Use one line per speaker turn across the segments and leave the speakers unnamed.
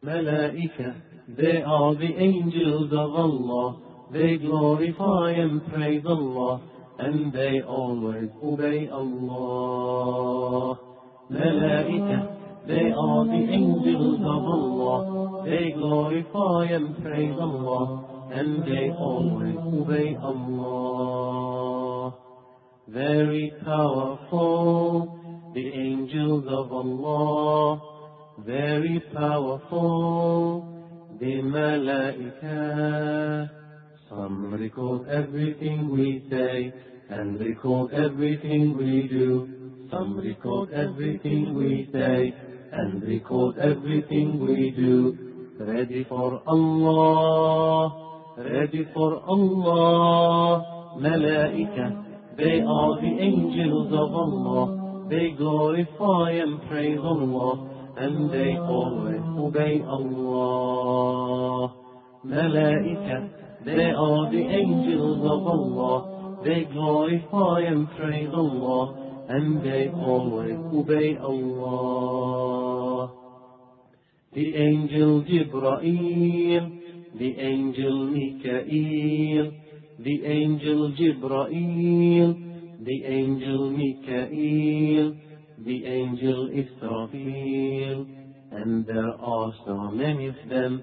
Malaika, they are the angels of Allah. They glorify and praise Allah, and they always obey Allah. Malaika, they are the angels of Allah. They glorify and praise Allah, and they always obey Allah. Very powerful, the angels of Allah. Very powerful, the Malaika. Some record everything we say, and record everything we do. Some record everything we say, and record everything we do. Ready for Allah, ready for Allah. Malaika, they are the angels of Allah. They glorify and praise Allah, and they always obey Allah. Malaika, they are the angels of Allah. They glorify and praise Allah, and they always obey Allah. The angel Jibreel, the angel Mikael, the angel Jibreel, the angel Mikael, the angel Israfil, and there are so many of them.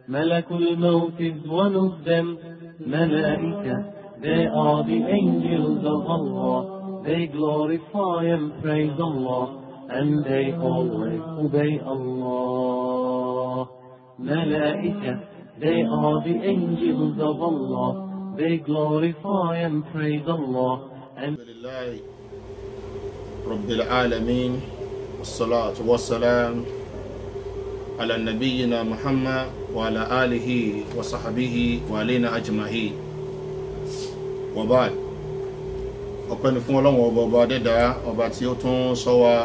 Malakul Maut is one of them. Malaika, they are the angels of Allah. They glorify and praise Allah, and they always obey Allah. Malaika, they are the angels of Allah. They glorify and praise Allah, and
رب العالمين والصلاة والسلام على نبينا محمد وعلى آله وصحبه وعلينا أجمعين وبعد ọpẹ́ ni fún Ọlọ́run ọba dẹ́dà ọba tí ó tún sọ wá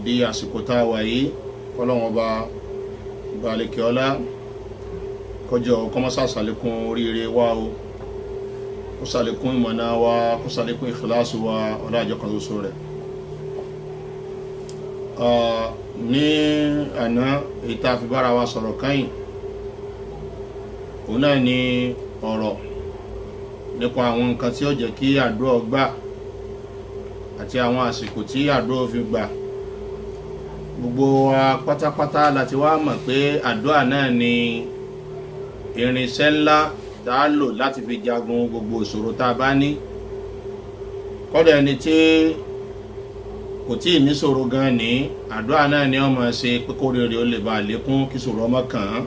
di àsìkò tá wà yìí. Ọlọ́run ọba balẹ̀kẹ́ ọlá kọjọ kó má ṣàlékún oríire wa o, kó ṣàlékún ìmọ̀nà wa, kó ṣàlékún ìkìláàsù wa ọlá àjọ kan ṣoṣo rẹ̀. Ní àná èyí tá fi bára wa sọ̀rọ̀ káyìn, òun náà ni ọ̀rọ̀ nípa àwọn nǹkan tí ó jẹ́ kí àdúrà gbà àti àwọn àsìkò tí àdúrà fi gbà. Gbogbo wa pátápátá láti wá mọ̀ pé àdúrà náà ni irinṣẹ́ ńlá tá a lò láti fi jagun gbogbo ìṣòro tá a bá ní. Kódà ẹni tí kò tí ì ní ṣòro gan ni àdúrà náà ni ó máa ṣe pé kó rere ó lè bá lékún kí ṣòro ọmọ kàn án.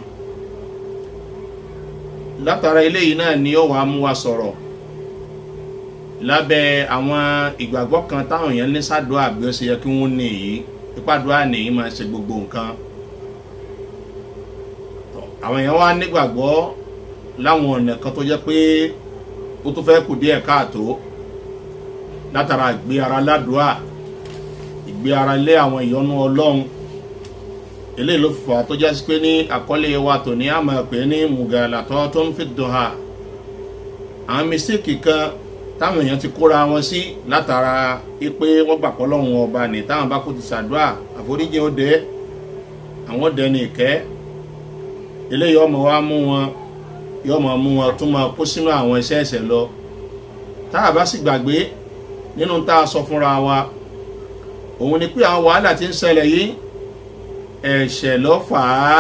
Látara eléyìí náà ni ó wá mú wa sọ̀rọ̀ lábẹ́ àwọn ìgbàgbọ́ kan táwọn èèyàn ní sádùá bí ó ṣe yẹ kí wọ́n ní yìí. Ìpàdúrà ní máa ṣe gbogbo nǹkan. Àwọn èèyàn wá nígbàgbọ́ láwọn ọ̀nà kan tó jẹ́ pé ó tó fẹ́ kù díẹ̀ káàtó látara ìgbé ara ládùá, ìgbé ara lé àwọn ìyọ́nú Ọlọ́run. Eléyìí ló fà tó jẹ́ sí pé ní àkọlé wa tó ní àmọ́ pé ní mùgàlátọ́ tó ń fi dùhà. Àwọn mísíkì kan táwọn èèyàn ti kóra wọn sí látara pé wọ́n gbà pé Ọlọ́run ọba ní táwọn bá kú ti ṣàdúrà àforíjì ó dé, àwọn dẹ ní ìkẹ́. Eléyìí ọmọ wa mú wọn, yọmọ mú wọn tún máa kó sínú àwọn iṣẹ́ ẹ̀ṣẹ̀ lọ. Tá a bá sì gbàgbé nínú tá a sọ fúnra wa, òun ni pé àwọn wàhálà tí ń ṣẹlẹ̀ yìí ẹ̀ṣẹ̀ ló fà á.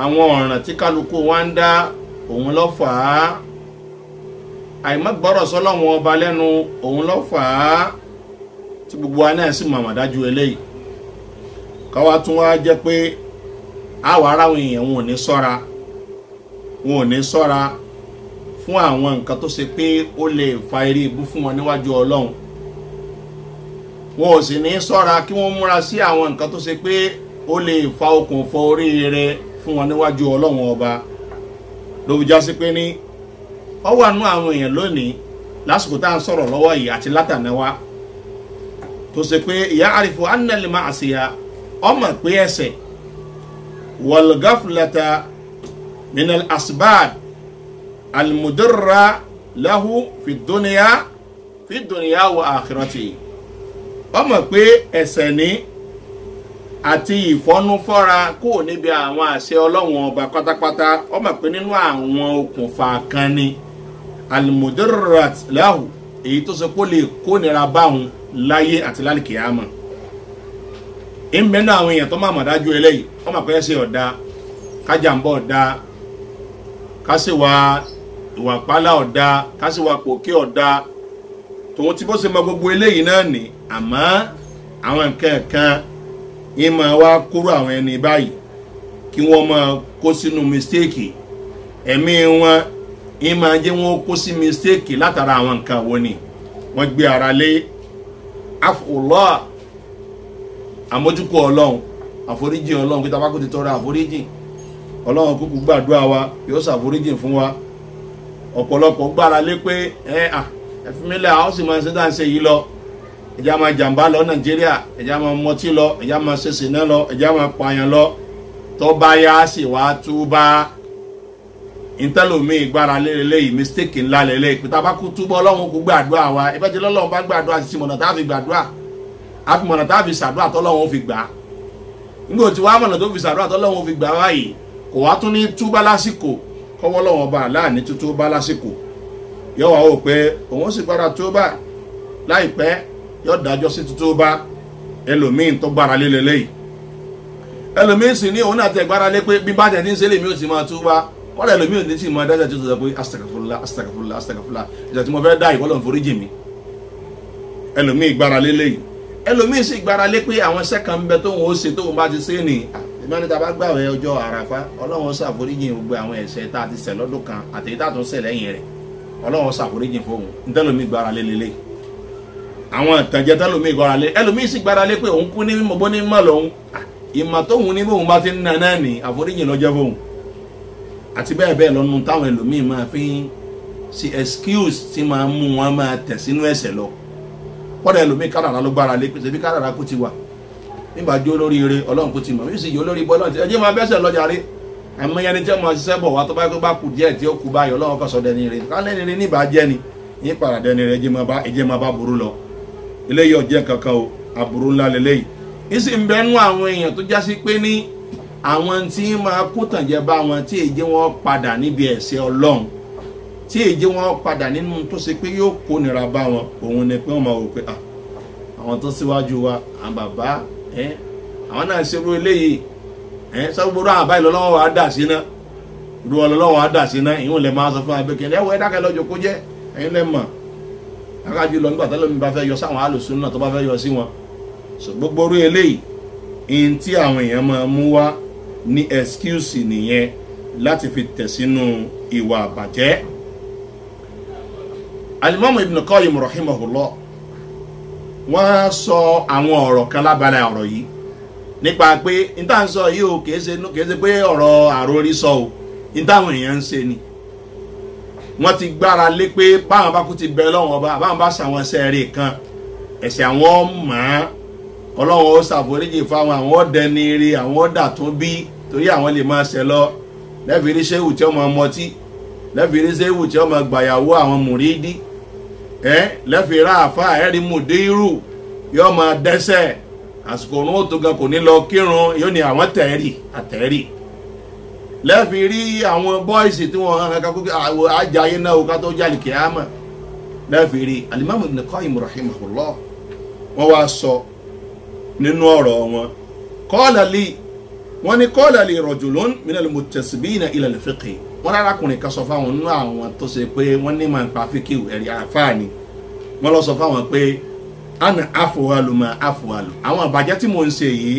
Àwọn ọ̀ràn tí kálukú wa ń dá òun ló fà á. Àìmọ́gbọ́rọ̀ sọ́lọ́run ọba lẹ́nu òun ló fà á, tí gbogbo wa náà sì mọ̀mọ̀ dájú eléyìí. Káwá tún wá jẹ́ pé àwa aráwọn èèyàn wọn ò ní ṣọ́ra fún àwọn nǹkan tó ṣe pé ó lè fa eré ibú fún wọn níwájú Ọlọ́run. Wọn ò sì ní ṣọ́ra kí wọ́n múra sí àwọn nǹkan tó ṣe pé ó lè fa okùnfà oríire fún wọn níwájú Ọlọ́run ọba. Ló fi já sí pé ní ó wà nú àwọn èèyàn lónìí lásìkò tá à ń sọ̀rọ̀ lọ́wọ́ yìí àti látànáwá tó ṣe pé ìyá àrífò annal ma'asiya ọmọ pé ẹ̀ṣẹ̀ wal ghaflata min al asbab al mudarra lahu fi dunya wa akhirati. Ọmọ pé ẹ̀ṣẹ̀ ní àti ìfọ́núfọ́ra kò níbi àwọn àṣẹ ọlọ́run ọba pátápátá ó mọ̀ pé nínú àwọn okùnfà kan ni almudirrat lahu èyí tó sọ pé ó lè kó nira báwọn láyé àti lálìkìyàmà. ìmẹ́nu àwọn èèyàn tó máa mọ̀ dájú eléyìí ó mọ̀ pé ẹsẹ̀ ọ̀dà kájàmbá ọ̀dà kásìwà ìwà pálá ọ̀dà kásìwà pòkè ọ̀dà tòun tí bó ṣe mọ gbogbo eléyìí náà ní àmọ́ àwọn nǹkan kan yín máa wá kúrò àwọn ẹni báyìí kí wọ́n máa kó sínú mistake ẹ̀mí wọn yín máa jẹ́ wọ́n kó sí mistake látara àwọn nǹkan wo ni wọ́n gbé ara lé afọlọ́ àmójúkọ ọlọ́run àforíjì ọlọ́run kí tabako ti tọrọ àforíjì ọlọ́run kúkú gbàdúrà wa yóò ṣàforíjì fún wa ọ̀pọ̀lọpọ̀ gbára lé pé ẹ̀fúnmílẹ̀ àwọn sì máa ń ṣe dáńṣe yìí lọ ẹ̀já máa jàǹbá lọ Nàìjíríà ẹ̀já máa mọtí lọ ẹ̀já máa ṣe sìnà lọ ẹ̀já máa pààyàn lọ tó bá yá sì wá túbá ìtẹ́lómi gbára lé lélẹ́yìí mistake ńlá lélẹ́yìí pé tabako túbọ̀ ọlọ́run kò gbàdúrà wa ìbẹ́jẹ́ lọ́lọ́run bá gbàdúrà ti mọ̀nà tá a fi gbàdúrà a fi mọ̀nà tá a fi ṣàdúrà tọ́lọ́run fi gbà nígbà tí wàá mọ̀nà tó fi ṣàdúrà tọ́lọ́run fi gbà báyìí kò wá tún ní túbá lásìkò kọ́wọ́ lọ́wọ́ bá láàní túbá lásìkò yóò wá wò pé òun sì gbára túbá láìpẹ́ yóò dájọ́ sí túbá ẹlòmíín tó gbára lé lélẹ́yìí ẹlòmíín sì ní òun náà tẹ gbára lé pé bí bá tẹ̀ ní sẹ́lẹ̀ mi ò sì máa túbá kọ́lá ẹlòmíín ní sì máa dájọ́ tó sọ pé astagfirullah ìjà tí mo fẹ́ dá ìwọ́lọ̀ foríjì mi ẹlòmíín gbára lé lẹ́yìn ẹlòmíín sì gbára lé pé àwọn sẹ́kàn ń bẹ tóun ó ṣe tóun bá ti ṣe ní ìmọ̀ni tá a bá gbàwé ọjọ́ àràfá ọlọ́run ṣàforíjì gbogbo àwọn ẹ̀ṣẹ̀ tá a ti ṣẹ̀ lọ́dún kan àtẹ̀yí tá a tún ṣẹ̀ lẹ́yìn rẹ̀ ọlọ́run ṣàforíjì fóun ntẹ́lómi gbára lé lélẹ̀ àwọn ìtànjẹ tẹ́lómi gbára lé ẹlòmíín sì gbára lé pé òun kú ní mọ̀bọ́ ní mọ̀ lòun ìmọ̀ tóun ní bóun bá ti ń nà náà ní àforíjì lọ́jọ́ fóun àti bẹ́ẹ̀ bẹ́ẹ̀ lọ́nu táwọn ẹlòmíín máa fi ṣe excuse tí máa mú wọn máa tẹ̀ sínú ẹ̀ṣẹ̀ lọ kọ́dà ẹlòmíín kádàrá ló gbára lé pé ṣebí kádàrá kú ti wà nígbà jó lórí ire ọlọ́run kò ti mọ̀ mí sì yó lórí bọ́lá ti ẹjẹ́ máa bẹ́sẹ̀ lọ́jà rí àmọ́ yẹn ni tí wọ́n ṣiṣẹ́ bọ̀ wá tó bá kú díẹ̀ tí ó kú báyìí ọlọ́run kọ́ sọ dẹni ire kálẹ̀ ni ire níbà jẹ́ ni yín padà dẹni ire ẹjẹ́ máa bá burú lọ eléyìí ọjẹ́ kankan o aburú ńlá lélẹ́yìí ìsì ń bẹnu àwọn èèyàn tó jásí pé ní àwọn tí máa kó tànjẹ bá wọn tí èjì wọn padà níbi ẹ̀ṣẹ̀ ọlọ́run tí èjì wọn padà nínú tó ṣe pé yóò kó nira bá wọn òun ni pé wọ́n máa wò pé àwọn tó síwájú wa àwọn bàbá àwọn náà ṣerú eléyìí sọ́gbọ́dọ̀ àwọn àbáyé lọ́wọ́ wa dà sí ná ìlú ọlọ́wọ́ wa dà sí ná ìwọ̀n lè máa sọ fún abẹ́kẹ́ ẹ̀wọ̀ ẹ̀dákẹ́ lọ́jọ́ kó jẹ́ ẹ̀yin lẹ́ mọ̀ akájú lọ nígbà tẹ́lẹ̀ mi bá fẹ́ yọ sáwọn alùsùn náà tó bá fẹ́ yọ sí wọn so gbogbo orí eléyìí in tí àwọn èèyàn máa mú wá ní excuse nìyẹn láti fi tẹ̀ sínú ìwà àbàjẹ́. Al-Imam Ibn Qayyim rahimahullah wọ́n sọ àwọn ọ̀rọ̀ kan lábala ọ̀rọ̀ yìí nípa pé níta ń sọ yìí o kìí ṣe pé ọ̀rọ̀ àròrí sọ o níta àwọn èèyàn ń ṣe ni wọ́n ti gbára lé pé báwọn bá kú ti bẹ lọ́wọ́ ọba báwọn bá ṣàwọn sẹ́ẹ̀rì kan ẹ̀ṣẹ̀ àwọn mọ̀ ọlọ́wọ́ ó ṣàforíjì fáwọn àwọn ọ̀dẹni rí àwọn ọ̀dà tó bí torí àwọn lè máa ṣẹ lọ lẹ́fìrí ṣéwù tí ọmọ mọtí lẹ́fìrí ṣéwù tí ọmọ gbàyàwó àwọn mùrídí lẹ́fìrí àfa ẹ̀rí mùdírù yóò máa dẹ́sẹ̀ àsìkò òun ó tó gan kò ní lọ kírun yóò ní àwọn àtẹ̀rì lẹ́fìrí àwọn bọ́ìsì tí wọ́n hàn kankan kókè ajáyé náà ká tó jáde kìámà lẹ́fìrí Al-Imam Ibn Qayyim rahimahullah wọ́n wá sọ nínú ọ̀rọ̀ wọn wọ́n ní qala li rajulun minal muttasibina ila al-fiqh wọ́n lárakùnrin kan sọ fáwọn nínú àwọn tó ṣe pé wọ́n ní máa ń pa fíkìw ẹ̀rí àfáàní wọ́n lọ sọ fáwọn pé ana afwalu ma afwalu àwọn àbàjẹ́ tí mò ń ṣe yìí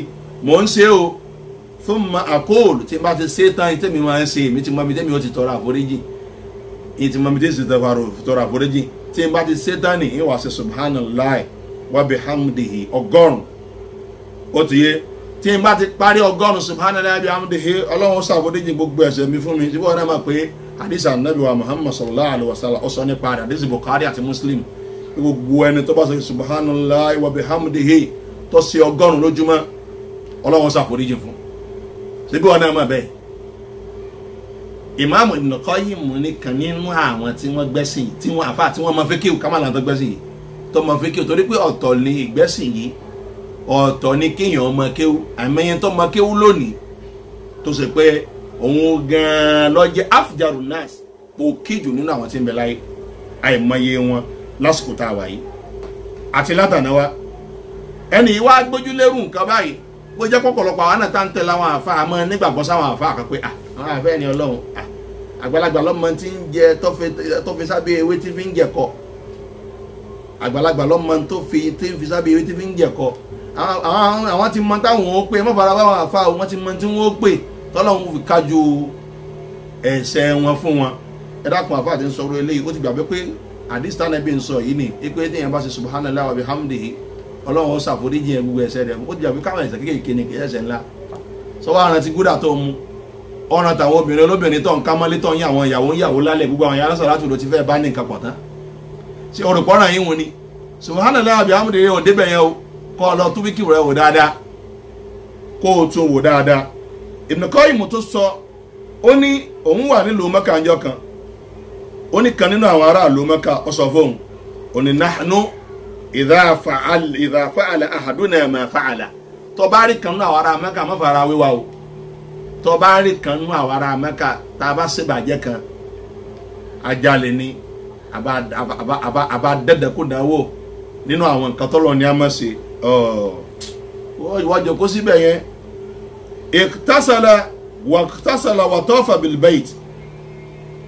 mò ń ṣe o thumma aqulu tí n bá ti ṣe tán tí mi máa ń ṣe mi ti mọ mi tẹ́mi ó ti tọrọ àforíjì yìí ti mọ mi tẹ́mi ó ti tọrọ àforíjì tí n bá ti ṣe tán ní ìwà ṣe subhanallahi wa bihamdihi ọgọ́rùn ó ti yé tí n bá ti parí ọgọ́rùn subhanallahi wa bihamdihi ọlọ́run ṣàforíjì gbogbo ẹ̀ṣẹ̀ mi fún mi tí wọ́n náà máa pé hadith anabi wa Muhammad sallallahu alaihi wasallam ó sọ nípa rẹ̀ hadith Bukhari àti Muslim gbogbo ẹni tó bá sọ subhanallahi wa bihamdihi tó ṣe ọgọ́rùn lójúmọ́ ọlọ́run ṣàforíjì fún síbí wọn náà máa bẹ́ẹ̀. Imam Ibn Qayyim nìkan nínú àwọn tí wọ́n gbẹ́sìn tí wọ́n àfáà tí wọ́n máa fẹ́ kí o kámàlà tó gbẹ́sìn yìí tó máa fẹ́ kí o torí pé ọ̀tọ̀ ni ìgbẹ́sìn yìí ọ̀tọ̀ ní kéèyàn ọmọ kéwú àìmọye tó ọmọ kéwú lónìí tó ṣe pé òun gan-an ló jẹ́ afjaru nas kò kíjù nínú àwọn tí ń bẹ láyé àìmọye wọn lásìkò tá a wà yìí àti látàná wa ẹni yìí wá gbójúlérú nǹkan báyìí bó jẹ́ pọ̀pọ̀lọpọ̀ àwọn náà tá ń tẹ̀lé àwọn àfa àmọ́ nígbàgbọ́ sáwọn àfa kan pé àwọn àfẹ́ ẹni ọlọ́run àgbàlagbà lọ́mọ tí ń jẹ tọ́fi sábẹ́ ewé tí fi ń jẹ̀kọ àgbàlagbà lọ́mọ tó fi sábẹ́ ewé tí fi ń jẹ̀kọ àwọn ti mọ táwọn ó pè mọ́fara wá àwọn àfa wọn ti mọ tí wọ́n ó pè tọ́lọ́run fi kájú ẹ̀ṣẹ̀ wọn fún wọn ẹ dákun àfa àti ń sọ̀rọ̀ eléyìí ó ti gbàgbé pé àdìsítà náà bí ń sọ yìí ni pé téèyàn bá ṣe subhanallahi wa bihamdihi ọlọ́run ó ṣàforíjì ẹ̀ gbogbo ẹ̀ṣẹ̀ rẹ̀ ó ti gbàgbé káwọn ẹ̀ṣẹ̀ kékeré ní ẹ̀ṣẹ̀ ńlá sọ́wọ́ àrùn ti gúdà tó mú ọ̀ràn tàwọn obìnrin olóbìnrin tó ń ká mọ́lé tó ń yà àwọn ìyàwó lálẹ́ gbogbo àwọn yàrá sọ̀rọ̀ láti lò ti fẹ́ bá ní nǹkan pọ̀ tán ṣé olùpọ̀ràn yín wọn ni subhanallahi wa bihamdihi ò débẹ̀ yẹn o kọ́ ọ lọ tún wíkì rẹ̀ wò dáadáa kó o tún wò dáadáa Ibn Qayyim tó sọ ó ní òun wà nílùú Mẹ́kà ńjọ́ kan ó ní kan nínú àwọn aráàlú Mẹ́kà ó sọ fóun ó ní nahnu idha fa'ala ahaduna ma fa'ala tó bá rí kan nínú àwọn ará Mẹ́kà má fara wíwá o tó bá rí kan nínú àwọn ará Mẹ́kà tá a bá ṣèbàjẹ́ kan ajalè ni àbá dẹ́dẹ́kúdáwò nínú àwọn nǹkan tọ́lọ̀ ní a máa ṣe ìwọ́jọ kó síbẹ̀ yẹn iktasala wa tafa bil bayt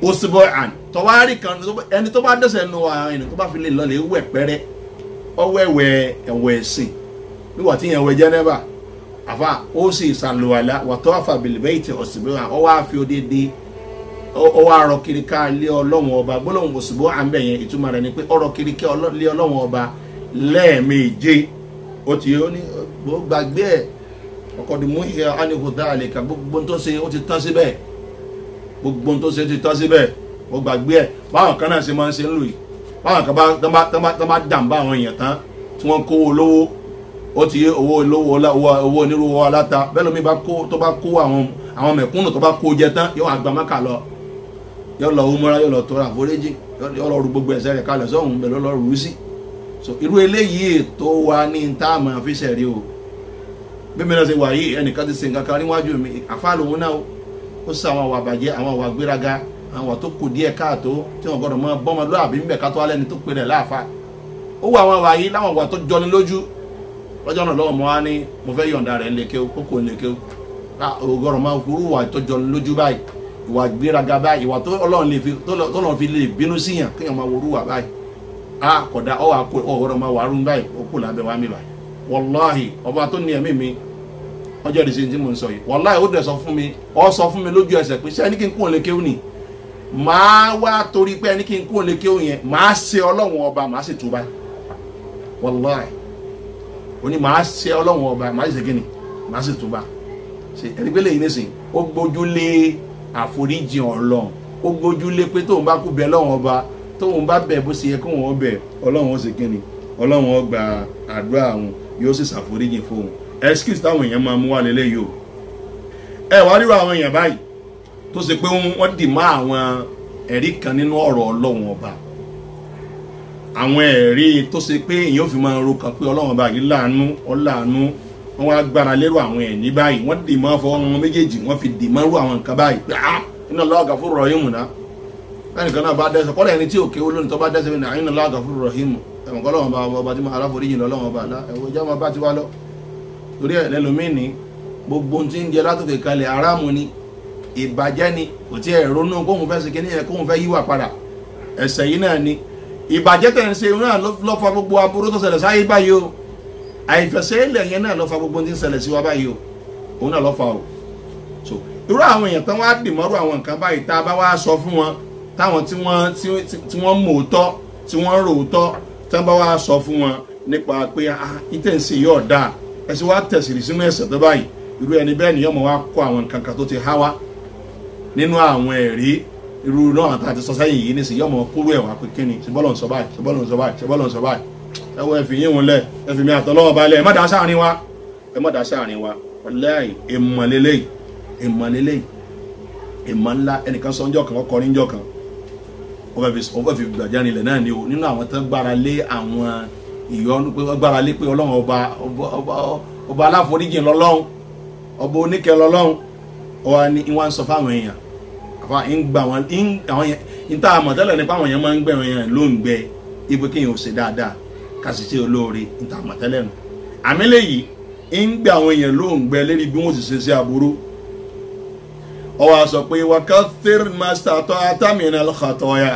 usbu'an tọwárí kan ẹni tó bá dẹ́ṣẹ̀ nù àwọn ẹni tó bá fi lè lọ lè wẹ̀ pẹ́rẹ́ ọwẹ́wẹ́ ẹ̀wẹ̀ ẹ̀sìn níwà tí yẹn wẹ̀ jẹ́nẹ́bà àfa ó sì ṣàlùwàlá wa tafa bil bayt usbu'an ó wá fi odidi ó wá rọ kiri ká lé Ọlọ́run ọba gbólóhùn usbu'an bẹ̀ yẹn ìtumọ̀ rẹ̀ ni pé ọ̀rọ̀ kiri ká lé Ọlọ́run ọba lẹ́ẹ̀méje ó ti ó ní gbàgbé ẹ̀ ọkọ̀ di mú ìhẹ́ ánìkúdá àlèkà gbogbo tó ṣe ó ti tán síbẹ̀ gbogbo tó ṣe ti tán síbẹ̀ ó gbàgbé ẹ̀ báwọn kan náà ṣe máa ń ṣe ń lù yìí báwọn kan tán bá dàmbá àwọn èèyàn tán tí wọ́n kó olówó ó ti yé owó owó onírúurú aláta bẹ́ẹ̀ lómi tó bá kó àwọn mẹ̀kúnnù tó bá kó jẹ tán yóò àgbà Mákà lọ yóò lọ umura yóò lọ tọrọ àforíjì yóò lọ rú gbogbo ẹ̀ṣẹ̀ rẹ̀ kalẹ̀ sọ́hùn bẹ́ẹ̀ lọ rú sí so irú eléyìí tó wà ní táàmù àfíṣẹ̀ rí o bí mi náà ṣe wà yìí ẹnìkan ti ṣe nǹkan kan níwájú mi àfáà lòun náà ó sọ àwọn àwà bàjẹ́ àwọn àwà gbéraga àwọn àwà tó kù díẹ̀ káàtó tí wọ́n gbọ́dọ̀ mọ́ bọ́mọlúàbí ń bẹ̀ ká tó alẹ́ ni tó pe rẹ̀ láàfáà ó wà àwọn àwà yìí láwọn àwà tó jọni lójú lọ́jọ́ náà lọ́wọ́ mọ́ wá ní mo fẹ́ yọ̀ǹda rẹ̀ lékeu kókò lékeu ọgọ́rọ̀ máa kúrú wà tó jọni lójú báyìí ìwà gbéraga báyìí ìwà tó Ọlọ́run fi lè bínú síyàn kéèyàn máa worú wà báyìí kódà ọ̀rọ̀ máa wà rún báyìí ó kù lábẹ́ wá mi báyìí wàláhì ọba tó ní ẹ̀mí mi ọjọ́ ìdíje tí mo ń sọ yìí wàláhì ó dẹ̀ sọ fún mi lójú ẹsẹ̀ pé ṣé ẹni kí n kún lè kéwù ni máa wá torí pé ẹni kí n kún lè kéwù yẹn máa ṣe Ọlọ́run ọba máa sì túbá wàláhì ó ní máa ṣe Ọlọ́run ọba máa sì ṣe kíni máa sì túbá ṣe ẹni pé lẹ́yìn nísìn ó gbójúlé àforíjì Ọlọ́run ó gbójúlé pé tóun bá kú bẹ Ọlọ́run ọba tóun bá bẹ̀ bó ṣe yẹ kóun ó bẹ̀ Ọlọ́run ó ṣe kíni Ọlọ́run ó gba àdúrà àwọn yóò sì ṣàforíjì fún un excuse táwọn èèyàn máa mú wá lélẹ̀ yìí o ẹ wá ríro àwọn èèyàn báyìí tó ṣe pé wọ́n dì má àwọn ẹ̀rí kan nínú ọ̀rọ̀ Ọlọ́run ọba àwọn ẹ̀rí tó ṣe pé èèyàn ò fi máa ro kan pé Ọlọ́run ọba yìí láàánú ọláàánú wọ́n wá gbára lérò àwọn ẹ̀ní báyìí wọ́n dì má fọwọ́ wọn méjèèjì wọ́n fi dì má rú àwọn nǹkan báyìí pé inna Allaha ghafurur rahim náà ẹnìkan náà bá dẹ́ṣẹ̀ kọ́lẹ̀ ẹni tí òkè olórin tó bá dẹ́ṣẹ̀ ní inna Allaha ghafurur rahim ẹ̀wọ̀n kọ́ lọ́wọ́ ọba tí máa aláforíjì lọ́wọ́ ọba ẹ̀wọ̀n ìjọba bá ti wá lọ torí ẹ̀ lẹ́lòmíìnì gbogbo tí ń jẹ látòkè kalẹ̀ aráàmù ni ìbàjẹ́ ni kò tí ẹ̀ ronú kóhun fẹ́ ṣe kíní yẹn kóhun fẹ́ yíwà padà ẹ̀ṣẹ̀ yìí náà ni ìbàjẹ́ tẹ̀ ń ṣe náà ló fa gbogbo aburú tó ṣẹlẹ̀ sáyé báyìí o àìfẹsẹ̀ ilẹ̀ yẹn náà ló fa gbogbo tí ń ṣẹlẹ̀ sí wa báyìí o òun náà ló fa o so irú àwọn èèyàn tán wá dì mọ́rú àwọn nǹkan báyìí tá a bá wá sọ fún wọn táwọn tí wọ́n mòótọ́ tí wọ́n ròótọ́ tán bá wá sọ fún wọn nípa pé ìtẹ̀sí yóò dáa ẹ̀sìn wá tẹ̀sìrì sínú ẹ̀ṣẹ̀ tó báyìí irú ẹni bẹ́ẹ̀ ni yọmọ wá kó àwọn nǹkan kan tó ti há wá nínú àwọn ẹ̀rí irú náà àti sọ sẹ́yìn yìí nísìnyí yọmọ kúrú ẹ̀ wá pé kíni ṣebọ́lọ̀ ń sọ báyìí ṣebọ́lọ̀ ń sọ báyìí ṣebọ́lọ̀ ń sọ báyìí ẹwọ ẹ̀fì yín wọn lẹ̀ ẹ̀fì mi àtọ́lọ́wọ́ balẹ̀ ẹ̀ má dá sáàrin wa ẹ̀ má dá sáàrin wa ọ̀lẹ́yìn ìmọ̀lélẹ́yìn ìmọ̀ ńlá ẹnìkan sọ ńjọ́ kan ọkọrin ńjọ́ kan ó fẹ́ fi gbàjárin ilẹ̀ náà ni o nínú àwọn tó gbára lé àwọn ìyọnu pé gbára lé pé ọlọ́run ọba aláforíjìn lọ́lọ́run ọba oníkẹ́ lọ́lọ́run ọwọ́ ni wọ́n sọ fáwọn èèyàn àfa ń gbà wọn àwọn yẹn ń tá àmọ̀tẹ́lẹ̀ nípa àwọn èèyàn máa ń gbẹ̀rún èèyàn ló ń gbẹ ibi kéèyàn ò ṣe dáadáa ká sì ṣe olóore ń tá àmọ̀tẹ́lẹ̀ nù àmì lèyí ń gbà àwọn èèyàn ló ń gbẹ lérí bí wọ́n sì ṣe sí aburú ọwọ́ sọ pé wakaththir mastata'ta minal khataya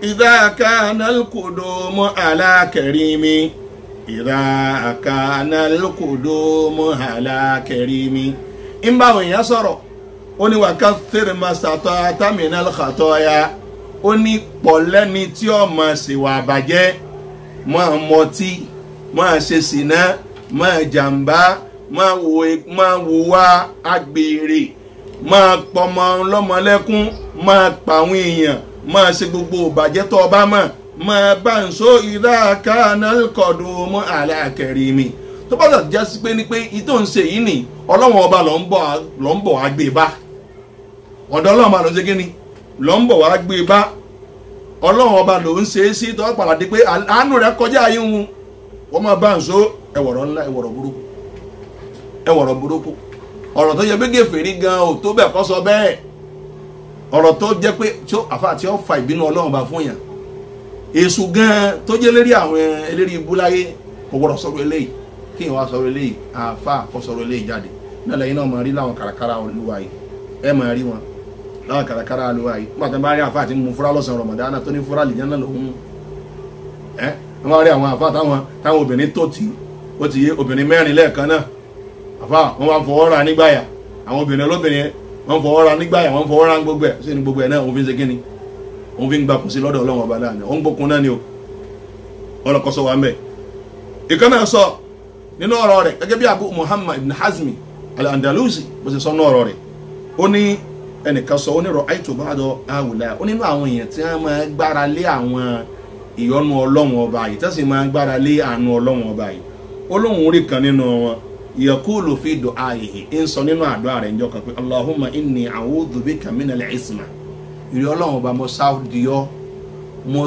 idha kana al-qudumu ala karimi idha kana al-qudumu ala karimi ń bá àwọn èèyàn sọ̀rọ̀ ó ní wakaththir mastata'ta minal khataya ó ní pọ̀lẹ́ni tí ó máa ṣèwà àbàjẹ́ máa mọtí máa ṣe sìná máa jàǹbá máa wùwà àgbèrè máa pọmọ lọ́mọlẹ́kún máa pàwọn èèyàn máa ṣe gbogbo ìbàjẹ́ tó bá mọ̀ máa bá ń so idha kana al-qudumu ala karimi tó bá dà jásí pé ní pé ìtò ń ṣe yìí nì ọlọ́wọ́n ọba ló ń bọ̀ wá gbé bá ọ̀dọ̀ ọlọ́wọ́n ọba ló ń ṣe kíni ló ń bọ̀ wá gbé bá ọlọ́wọ́n ọba ló ń ṣe é sí tó padà di pé àánú rẹ̀ kọjá ayé wọn wọ́n máa bá ń so ẹ̀wọ̀rọ̀ ńlá ẹ̀wọ̀rọ̀ burúkú ọ̀rọ̀ tó yẹ pé gèfèrí gan ò tó bẹ́ẹ̀ kọ́ sọ bẹ́ẹ̀ ọ̀rọ̀ tó jẹ́ pé àfa tí ó fa ìbínú ọlọ́run bá fún yàn èṣù gan tó jẹ́ lérí àwọn eléri ibú láyé kò gbọ́dọ̀ sọ̀rọ̀ eléyìí kí n wá sọ̀rọ̀ eléyìí àfa kò sọ̀rọ̀ eléyìí jáde náà lẹ́yìn náà máa rí láwọn kàràkàrà olúwa yìí ẹ máa rí wọn láwọn kàràkàrà olúwa yìí nígbà tó bá rí àfa àti mú fúra lọ́sàn Ramadan tó ní fúra lìjẹ́ náà lòun wọ́n máa rí àwọn àfa táwọn obìnrin tó tì ó ti yé obìnrin mẹ́rin lẹ́ẹ̀kan náà àfa wọ́n wá fọwọ́ ra nígbàyà àwọn obìnrin olóbìnrin wọ́n fọwọ́ ra nígbàyà wọ́n fọwọ́ ra gbogbo ẹ̀ sí ni gbogbo ẹ̀ náà òun fi ń ṣe kíni òun fi ń gbapò sí lọ́dọ̀ ọlọ́run ọba láàrin òun gbókun náà ni o ọlọ́kọ́sọ wa ń bẹ̀. ìkan náà sọ nínú ọ̀rọ̀ rẹ̀ gẹ́gẹ́ bí Abu Muhammad ibn Hazmi al-Andalusi bó ṣe sọ nínú ọ̀rọ̀ rẹ̀ ó ní ẹnìkan sọ ó ní ra'aytu ba'da haula ó nínú àwọn èèyàn tí wọ́n máa gbára lé àwọn ìyọ́nú ọlọ́run ọba yìí tẹ́sí máa gbára lé àánú ọlọ́run ọba yìí ó lóun rí kan nínú wọn yakulu fi du'aihi in sọ nínú àdúrà rẹ̀ njọ́ kan pé Allahumma inni a'udhu bika minal isma ìrì ọlọ́run ọba mo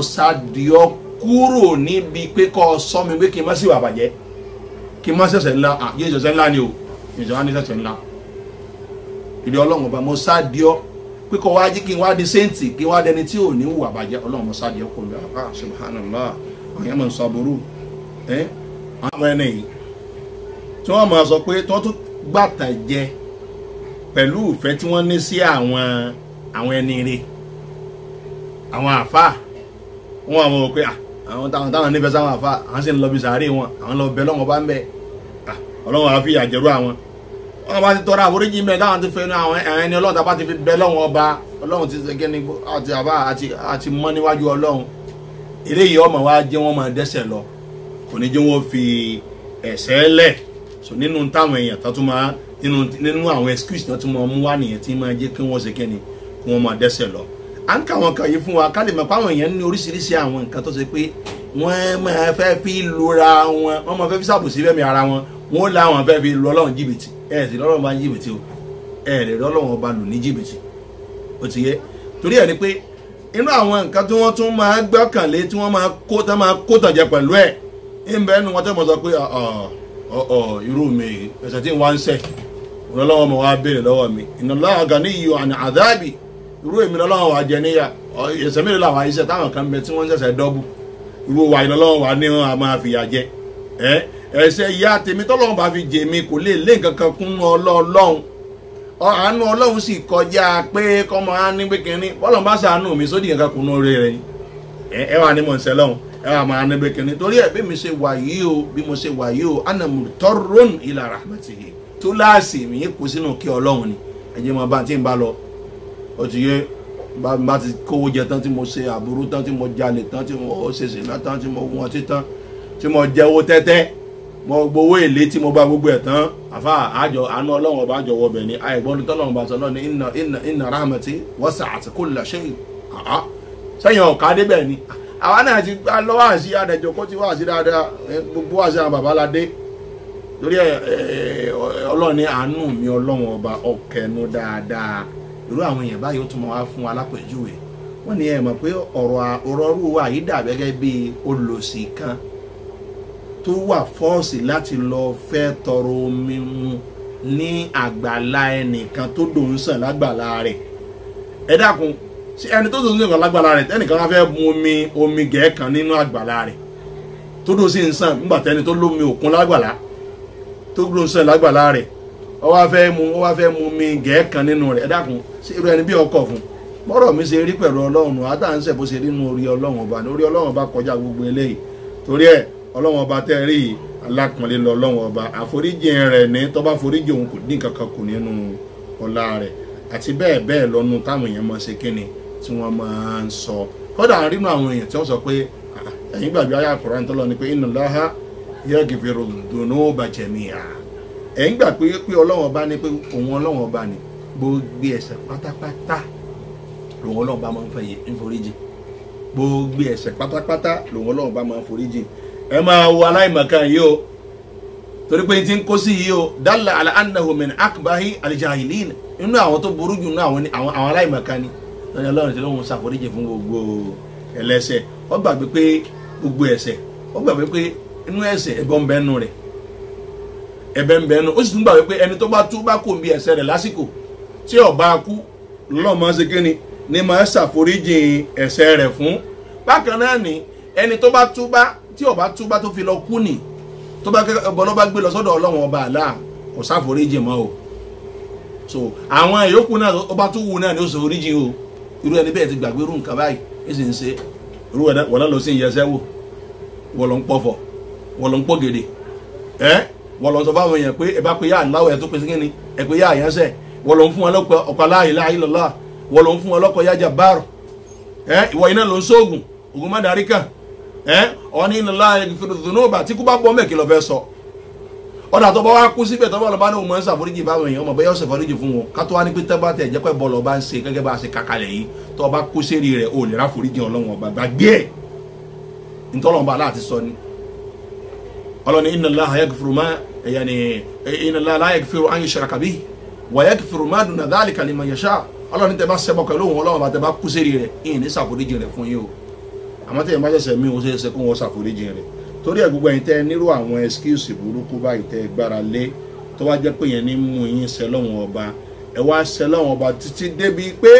sáàdìọ́ kúrò níbi pé kọ́ sọ mi pé kí n má sì wà bàjẹ́ kí n má ṣẹ̀ṣẹ̀ ńlá yé ṣẹ̀ṣẹ̀ ńlá ni o ìjọba ní ṣẹ̀ṣẹ̀ ńlá ìrì ọlọ́run ọba mo sáàdìọ́ pé kọ́ wá jí kí n wá di sẹ́ǹtì kí n wá dẹni tí ò ní wà bàjẹ́ ọlọ́run mo sáàdìọ́ kò lè subhanallah àwọn yẹn mọ̀ ń sọ aburú àwọn ẹni yìí tí wọ́n máa sọ pé tí wọ́n tún gbàtà jẹ pẹ̀lú ìfẹ́ tí wọ́n ní sí àwọn ẹni rẹ̀ àwọn àfà wọn àwọn òpé àwọn táwọn nífẹ̀ẹ́ sáwọn àfà àwọn sì ń lọ bí sàárè wọn àwọn lọ bẹ lọ́wọ́ bá ń bẹ ọlọ́wọ́ àfi àjẹrú àwọn wọn bá ti tọrọ àforíjì mẹ́ táwọn ti fẹ́ àwọn ẹni ọlọ́run tá bá ti fi bẹ lọ́wọ́ ọba ọlọ́run ti ṣe kẹ́ni àti àbá àti mọ́ níwájú ọlọ́run eléyìí ọmọ wa jẹ́ wọn máa dẹ́ṣẹ̀ lọ kò ní jẹ́ wọn fi ẹ̀ṣẹ̀ lẹ̀ so nínú táwọn èèyàn tó tún máa nínú àwọn excuse tó tún máa mú wá nìyẹn tí máa jẹ́ kí wọ́n ṣe kẹ́ni kí wọ́n máa dẹ́ṣẹ̀ lọ à ń kà wọn kàn yìí fún wa ká lè mọ̀ pé àwọn èèyàn ní oríṣiríṣi àwọn nǹkan tó ṣe pé wọ́n máa fẹ́ fi lura wọ́n máa fẹ́ fi ṣàbòsí fẹ́mi ara wọ́n láwọn fẹ́ fi lu ọlọ́run jìbìtì sì lọ́lọ́run bá ń jìbìtì o lè lọ́lọ́run ọba lù ní jìbìtì ó ti yẹ torí ẹ̀ ni pé inú àwọn nǹkan tí wọ́n tún máa gbọ́kànlé tí wọ́n máa kó tàjẹ pẹ̀lú ẹ̀ ń bẹ́ẹ̀ nu wọ́n tẹ́ mọ̀ sọ pé irú mi ẹ̀sẹ̀ tí wọ́n ń sẹ̀ ọlọ́wọ́ mọ̀ wá béèrè lọ́wọ́ mi inna Allaha ganiyyun 'an 'adhabi irú èmi lọ́wọ́ wà jẹ níyà ẹ̀sẹ̀ mélòó làwọn iṣẹ́ táwọn kan bẹ tí wọ́n ń ṣẹ̀ṣẹ̀ dọ́bù irú wa ìlọ́wọ́ wà ní wọn a máa fìyà jẹ ẹ̀sẹ̀ ìyá tèmi tọ́lọ́wọ́ bá fi jẹ mi kò lè lé nǹkan kan kún ọlọ́run àánú ọlọ́run sì kọjá pé kọ́mọ á ní pékinní bọ́lọ̀ bá ṣàánú mi sódì nǹkan kún orí rẹ̀ ẹ wà ní mọ̀ọ́sẹ̀ lọ́hùn ẹ wà máa ní pékinní torí ẹ̀ bí mo ṣe wà yìí o ana murtarrun ila rahmatihi tó láàsì mi kó sínú kí ọlọ́run ni ẹ̀jẹ̀ máa bá tí ń bá lọ ó ti yé bá ti kówó jẹ tán tí mo ṣe àbúrú tán tí mo jalè tán tí mo ṣe ṣìnà tán tí mo wọ́n ti tán tí mo jẹ owó tẹ́tẹ́ mo gbowó èlé tí mo bá gbogbo ẹ̀ tán àfa àjọ àánú ọlọ́run ọba àjọ wọbẹ̀ ni àìgbọ́n tọ́lọ́run bá sọ lọ́ni inna rahmati wasa'at kulla shay sẹ́yìn ọ̀ká débẹ̀ ni àwa náà ti lọ́wọ́ àṣì àdẹ̀jọ́ kó ti wá àṣì dáadáa gbogbo àṣì àwọn babaládé torí ọlọ́run ní àánú mi ọlọ́run ọba ọ̀kẹ́nu dáadáa irú àwọn èèyàn báyìí ó tún máa wá fún alápèjúwe wọ́n ní ẹ mọ̀ pé ọ̀rọ̀ wa yìí dà gẹ́gẹ́ bí olòṣì kan tó wà fọ́ọ̀sì láti lọ fẹ́ tọrọ omi mu ní àgbàlá ẹnìkan tó dòun sàn lágbàlá rẹ̀ ẹ dákun ẹni tó dòun sàn lágbàlá rẹ̀ tẹ́nìkan wá fẹ́ mu omi gẹ̀ẹ́kan nínú àgbàlá rẹ̀ tó dòun sì ń sàn nígbà tẹ́ni tó lómi òkun lágbàlá tó dòun sàn lágbàlá rẹ̀ ó wá fẹ́ mu omi gẹ̀ẹ́kan nínú rẹ̀ ẹ dákun sí irú ẹni bí ọkọ̀ fún bọ́rọ̀ mi ṣe rí pẹ̀lú ọlọ́run àtàǹsẹ̀ bó ṣe rí nínú orí ọlọ́run ọba ní orí ọlọ́run ọba kọjá gbogbo eléyìí torí ẹ̀ ọlọ́run ọba tẹ́ rí alákùnrin lọ ọlọ́run ọba àforíjì rẹ̀ ní tó bá foríjì òun kò dín kankan kù nínú ọlá rẹ̀ àti bẹ́ẹ̀ bẹ́ẹ̀ lọ́nu táwọn èèyàn máa ṣe kíni tí wọ́n máa ń sọ kódà rínú àwọn èèyàn tí wọ́n sọ pé ẹ̀yin gbàgbé ayé Al-Qur'an tó lọ ni pé inna Allaha yaghfiru dhunuba jami'a ẹ̀yin gbà pé ọlọ́run ọba ní pé òun ọlọ́run ọba ní gbogbo ẹ̀ṣẹ̀ pátápátá lòun ọlọ́run bá máa ń fẹ́ ń foríjì gbogbo ẹ̀ṣẹ̀ pátápátá lòun ọlọ́run bá máa ń foríjì ẹ máa wo aláìmọ̀kan yìí o torí pé tí ń kó sí yìí o dalla ala annahu min akbahi aljahilin inú àwọn tó burú jù nínú àwọn aláìmọ̀kan ni lọ́nà ọlọ́run tí lóun ṣàforíjì fún gbogbo ẹlẹ́ṣẹ̀ ó gbàgbé pé gbogbo ẹ̀ṣẹ̀ ó gbàgbé pé inú ẹ̀ṣẹ̀ ẹbọ ń bẹ́nu rẹ̀ ẹbẹ ń bẹ́nu ó sì tún gbàgbé pé ẹni tó bá túbá kò ń bí ẹ̀ṣẹ̀ rẹ̀ lásìkò tí ó bá kú lọ́ọ́ máa ṣe kíni ní máa ṣàforíjì ẹ̀ṣẹ̀ rẹ̀ fún bákan náà ni ẹni tó bá túbá tí ó bá túbá tó fi lọ kú ni tó bá bọ́lọ́ bá gbé lọ sọ́dọ̀ ọlọ́run ọba àlá kò ṣàforíjì mọ́ o so àwọn ìyókù náà ó bá tún wù náà ni ó ṣàforíjì o irú ẹni bẹ́ẹ̀ ti gbàgbé irú nǹkan báyìí ó sì ń ṣe irú ẹ̀ wọ́n lọ sí ìyẹsẹ́ wò wọ́n lọ ń pọ̀fọ̀ wọ́n lọ ń pọ̀ gèdè wọ́n lọ sọ fáwọn èèyàn pé ẹ bá pe yá àláwọ̀ ẹ̀ tó pe sí kíni ẹ pe yá àyànṣẹ́ wọ́n lọ ń fún wọn lọ́pọ̀ ọ̀pá la ilaha illallah wọ́n lọ ń fún wọn lọ́kọ̀ yá Jabbar ìwọ iná ló ń sóògùn ògùn má darí kàn ọ̀ní ìnàlá yaghfiru dhunuba tí kú bá bọ́ mẹ́kì lọ fẹ́ sọ ọ̀dà tó bá wá kú síbẹ̀ tó bá lọ bá ní òun mọ̀ ń ṣàforíjì báwọn èèyàn ọmọ bẹ́ẹ̀ yọ̀ ṣàforíjì fún wọn ká tó wá ní pé tẹ́bá tẹ̀ jẹ́ pé bọ́ọ̀lù ọba ń ṣe gẹ́gẹ́ bá a ṣe kakalẹ̀ yìí tó bá kú sérí rẹ̀ ò lè ráforíjì ọlọ́run ọba gbàgbé ẹ̀ ntọ́lọ́mọba aláàtí sọ ni ọlọ́ni innallaha yaghfiru ma innallaha la yaghfiru an yushraka bihi wa yaghfiru ma duna dhalika liman yasha ọlọ́ni tẹ́ bá ṣẹbọ pẹ̀lú òun ọlọ́run ọba tẹ́ bá kú sérí rẹ̀ ìyìn ní ṣàforíjì rẹ̀ fún yín o àmọ́ tẹ́yìn bá ṣẹ̀ṣẹ̀ mí o ṣe é ṣe kó wọ́n ṣàforíjì rẹ̀ torí ẹ̀ gbogbo ẹ̀yin tẹ́ nírú àwọn excuse burúkú báyìí tẹ́ gbára lé tó wá jẹ́ pé yẹn ní mú yín ṣẹ lọ́wọ́n ọba ẹ wá ṣẹ lọ́wọ́n ọba títí débi pé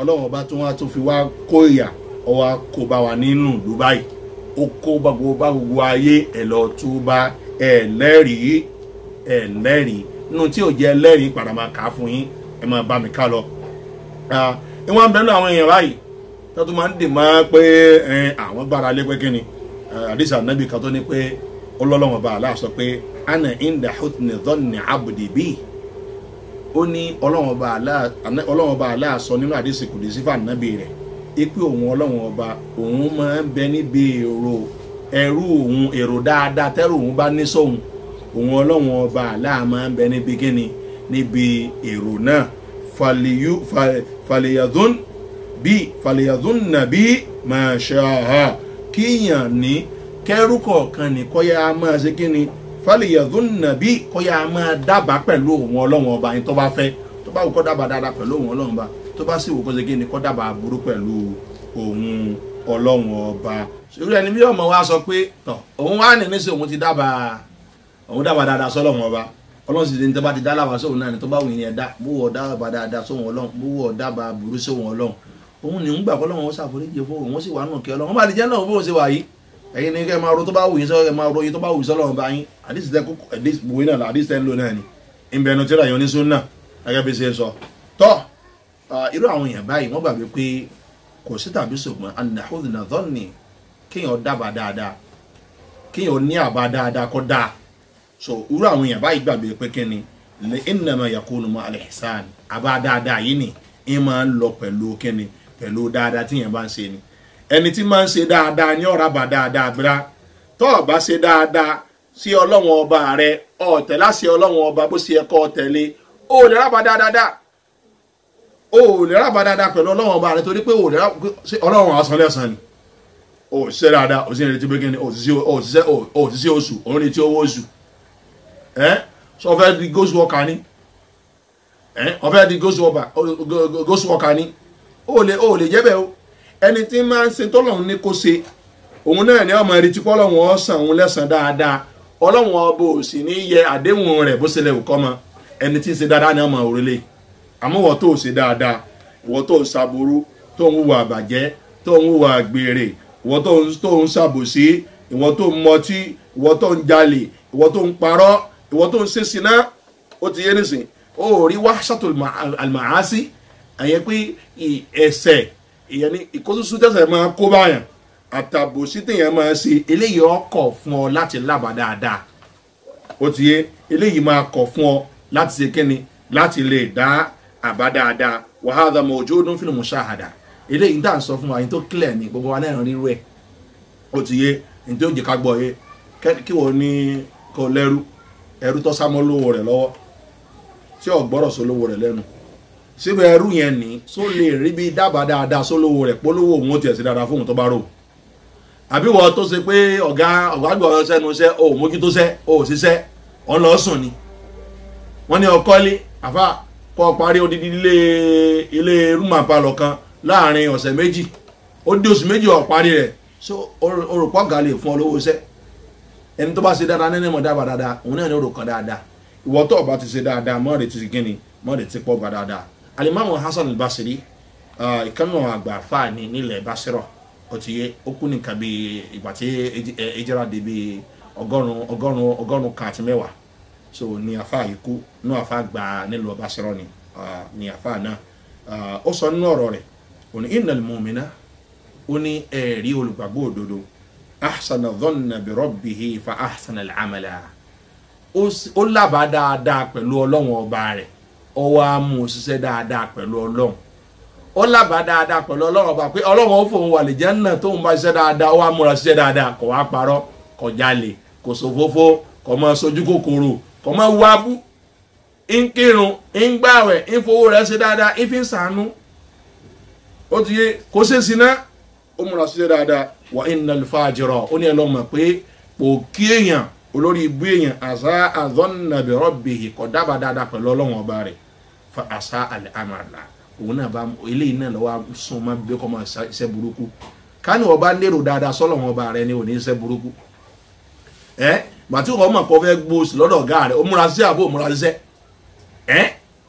ọlọ́wọ́n ọba tó wá tó fi wá kó ìyà ọ wá kó bá wa nínú ìlú báyìí ó kó bá gbogbo ayé ẹ lọ túbá ẹ lẹ́rìí nínú tí ò jẹ́ lẹ́rìí padà máa kà á fún yín ẹ máa bá mi ká lọ. ìwọ̀n bẹ́ẹ̀ náà àwọn èèyàn báyìí tó tún máa ń dè máa pé àwọn gbára lé pé kí ni àdìsá nàbì kan tó ní pé ọlọ́lọ́wọ́n bá aláà sọ pé ana inda hutni dhanni abdi bi ó ní ọlọ́wọ́n bá aláà sọ nínú àdìsí kùdìsí fà nàbì rẹ̀ ipe òun ọlọ́wọ́n ọba òun máa ń bẹ níbi èrò dáadáa tẹ́rù òun bá ní sóhun òun ọlọ́wọ́n ọba aláà máa ń bẹ níbi kíni níbi èrò náà faliyadun nàbí mashaha kíyàn ní kẹrù kọ̀ọ̀kan ní kọ́yà máa ṣe kí ni faliyadun nàbí kọ́yà máa dábàá pẹ̀lú òun ọlọ́wọ́n ọba yín tó bá fẹ́ tó bá wù kọ́ dábàá dáadáa pẹ̀lú òun ọlọ́wọ́n ọba tó bá sì wù kọ́ ṣe kí ni kọ́ dábàá burú pẹ̀lú òun ọlọ́wọ́n ọba irú ẹni bí ọmọ wa sọ pé tọ̀ òun wá ní níṣẹ́ òun ti dábàá dáadáa sọ́lọ́wọ́n ọba ọlọ́run sì ti ní tẹ́bá ti dá lábàá sóhun náà ni tó bá wù yín ẹ̀dá bówó dábàá dáadáa sóhun ọlọ́run bówó dábàá burú sóhun ọlọ́run òun ni ń gbà kọ́lọ́run ó ṣàforíjì fún òun sì wà nù kí ọlọ́run bá lè jẹ́ náà bó ṣe wà yìí ẹ̀yin ni kẹ́ máa ro tó bá wù yín sọ́ọ́ kẹ́ máa ro yín tó bá wù yín sọ́lọ́run bá yín àdìsí tẹ́ kókó àdìsí bùwé náà àdìsí tẹ́ ń lò náà ni ìbẹ̀nu tíra yọ ní sunna gẹ́gẹ́ bí ṣe sọ tọ́ irú àwọn èèyàn báyìí wọ́n gbàgbé pé kò sí tàbí ṣùgbọ́n anahudina dhanni kéèyàn dábàá dáadáa kéèyàn ní àbá dáadáa kọ́ dáa so irú àwọn èèyàn báyìí gbàgbé pé kíni innama yakunu ma al-ihsan àbá dáadáa yìí ni ẹ máa ń lọ pẹ̀lú kíni pẹ̀lú dáadáa tí yẹn bá ń ṣe ni ẹni tí máa ń ṣe dáadáa ní ọ̀rá bá dáadáa gbéra tó o bá ṣe dáadáa sí ọlọ́wọ́n ọba rẹ ọ̀tẹ̀ láṣẹ ọlọ́wọ́n ọba bó ṣe ẹ̀kọ́ tẹ̀lé o lè rábà dáadáa pẹ̀lú ọlọ́wọ́n ọba rẹ torí pé o lè rábà ọlọ́wọ́n asan lẹ́sàn ni o ṣiṣẹ́ dáadáa o sì ń retí pé kíni o ṣiṣẹ́ oṣù o ń retí owó oṣù so ọfẹ́ di ghost worker ni ọfẹ́ di ghost worker ni o lè jẹ́ bẹ́ẹ̀ o ẹni tí máa ń ṣe tọ́lọ́run ní kó ṣe òun náà ni ọmọ ẹ̀rí tí pọ́lọ́wọ́n ọ̀sán òun lẹ́sàn dáadáa ọlọ́wọ́n ọba ò sì ní yẹ àdéhùn rẹ̀ bó ṣe lè kọ́ mọ ẹni tí ń ṣe dáadáa ní ọmọ òrèlè àmọ́ wọ́n tó ṣe dáadáa ìwọ́n tó ń ṣàbúrú tó ń hùwà àbàjẹ́ tó ń hùwà àgbèrè ìwọ́n tó ń ṣàbòsí ìwọ́n tó ń mọtí ìwọ́n tó ń jalè ìwọ́n tó ń parọ́ ìwọ́n tó ń ṣe siná ó ti yé nísìn ó rí wahshatul al-ma'asi àyẹ pé ẹsẹ̀ ìyẹn ní ìkóṣùṣù tẹ̀sẹ̀ máa kó báyàn àtàbòsí tèèyàn máa ṣe eléyìí ọkọ̀ fún ọ láti lábàá dáadáa ó ti yé eléyìí máa kọ̀ fún ọ láti ṣe kíni láti lè dá àbá dáadáa wa hadha mawjudun fil mushahada eléyìí tá à ń sọ fún wa yìí tó clear ní gbogbo wa náà rírú ẹ̀ ó ti yé ní tí ó jẹ́ ká gbọ́ yé kí wọ́n ní kó lẹ́rú ẹrú tó sámọ́ lówó rẹ̀ lọ́wọ́ tí ò gbọ́rọ̀ sólówó rẹ̀ lẹ́nu síbẹ̀ ẹrú yẹn ní só lè rí bí dábàá dáadáa sólówó rẹ̀ polówó òun ó tiẹ̀ sí dáadáa fóun tó bá rò àbí wọ́n tó ṣe pé ọ̀gá gbọ́ sẹ́nu iṣẹ́ o mójútó sẹ́ o ṣiṣẹ́ ọ̀n lọ sùn ni wọ́n ní ọkọ́lé àfà kọ́ parí odidi ilé rúmà palọ̀ kan láàrin ọ̀sẹ̀ méjì ó dé oṣù méjì ó parí rẹ̀ so orùpọ̀ ọ̀gá lè fún ọ lówó iṣẹ́ ẹni tó bá ṣe dáadáa nínú ìmọ̀ dábàá dáadáa òun náà ní orùkọ dáadáa ìwọ tó bá ti ṣe dáadáa mọ́ rẹ̀ ti ṣe kíni mọ́ rẹ̀ ti pọ̀ gbà dáadáa Al-Imam Hasan al-Basri ìkànnì àgbà fáàní nílẹ̀ Basra ó ti yé ó kú nìkan bí ìgbà tí ìjẹ́ra dé bí ọgọ́rùn-ún kan àti mẹ́wàá so ní àfáà yìí kú ní àfáà gbà nílùú Basra ní àfáà náà ó sọ nínú ọ̀rọ̀ rẹ̀ ó ní innal mu'mina ó ní ẹ̀rí olùgbàgbọ́ òdodo ahsana dhanna bi rabbihi fa ahsana al-amala ó lábàá dáadáa pẹ̀lú ọlọ́run ọba rẹ̀ ó wá mú òṣìṣẹ́ dáadáa pẹ̀lú ọlọ́run ó lábàá dáadáa pẹ̀lú ọlọ́run ọba pé ọlọ́run ó fòun wà lè jẹ́ náà tóun bá ṣiṣẹ́ dáadáa ó wá múra ṣiṣẹ́ dáadáa kò wá parọ́ kò jalè kò ṣòfófó kò mọ sojú kòkòrò kò mọ wábú ń kírun ń gbààwẹ̀ ń fowó rẹ̀ ṣe dáadáa ń fi ń ṣàánú ó ti yé kò ṣe síná ó múra ṣiṣẹ́ dáadáa wa innal fajira ó ní ẹ lọ́mọ pé pò kí èèyàn olórí ibú èèyàn àṣà àzọ́nà bi rabbihi kò dábàá dáadáa pẹ̀lú ọlọ́run ọba rẹ̀ fa àṣà al-amala òun náà bá eléyìí náà lọ́wọ́ sún mọ́ bí kò máa ṣiṣẹ́ burúkú ká ní ọba lérò dáadáa sọ́lọ́run ọba rẹ̀ ni ò ní ṣiṣẹ́ burúkú gbàtí ọkọ̀ ọmọ kan fẹ́ gbóòsì lọ́dọ̀ ọ̀gá rẹ̀ ó múra sí àbó múra síṣẹ́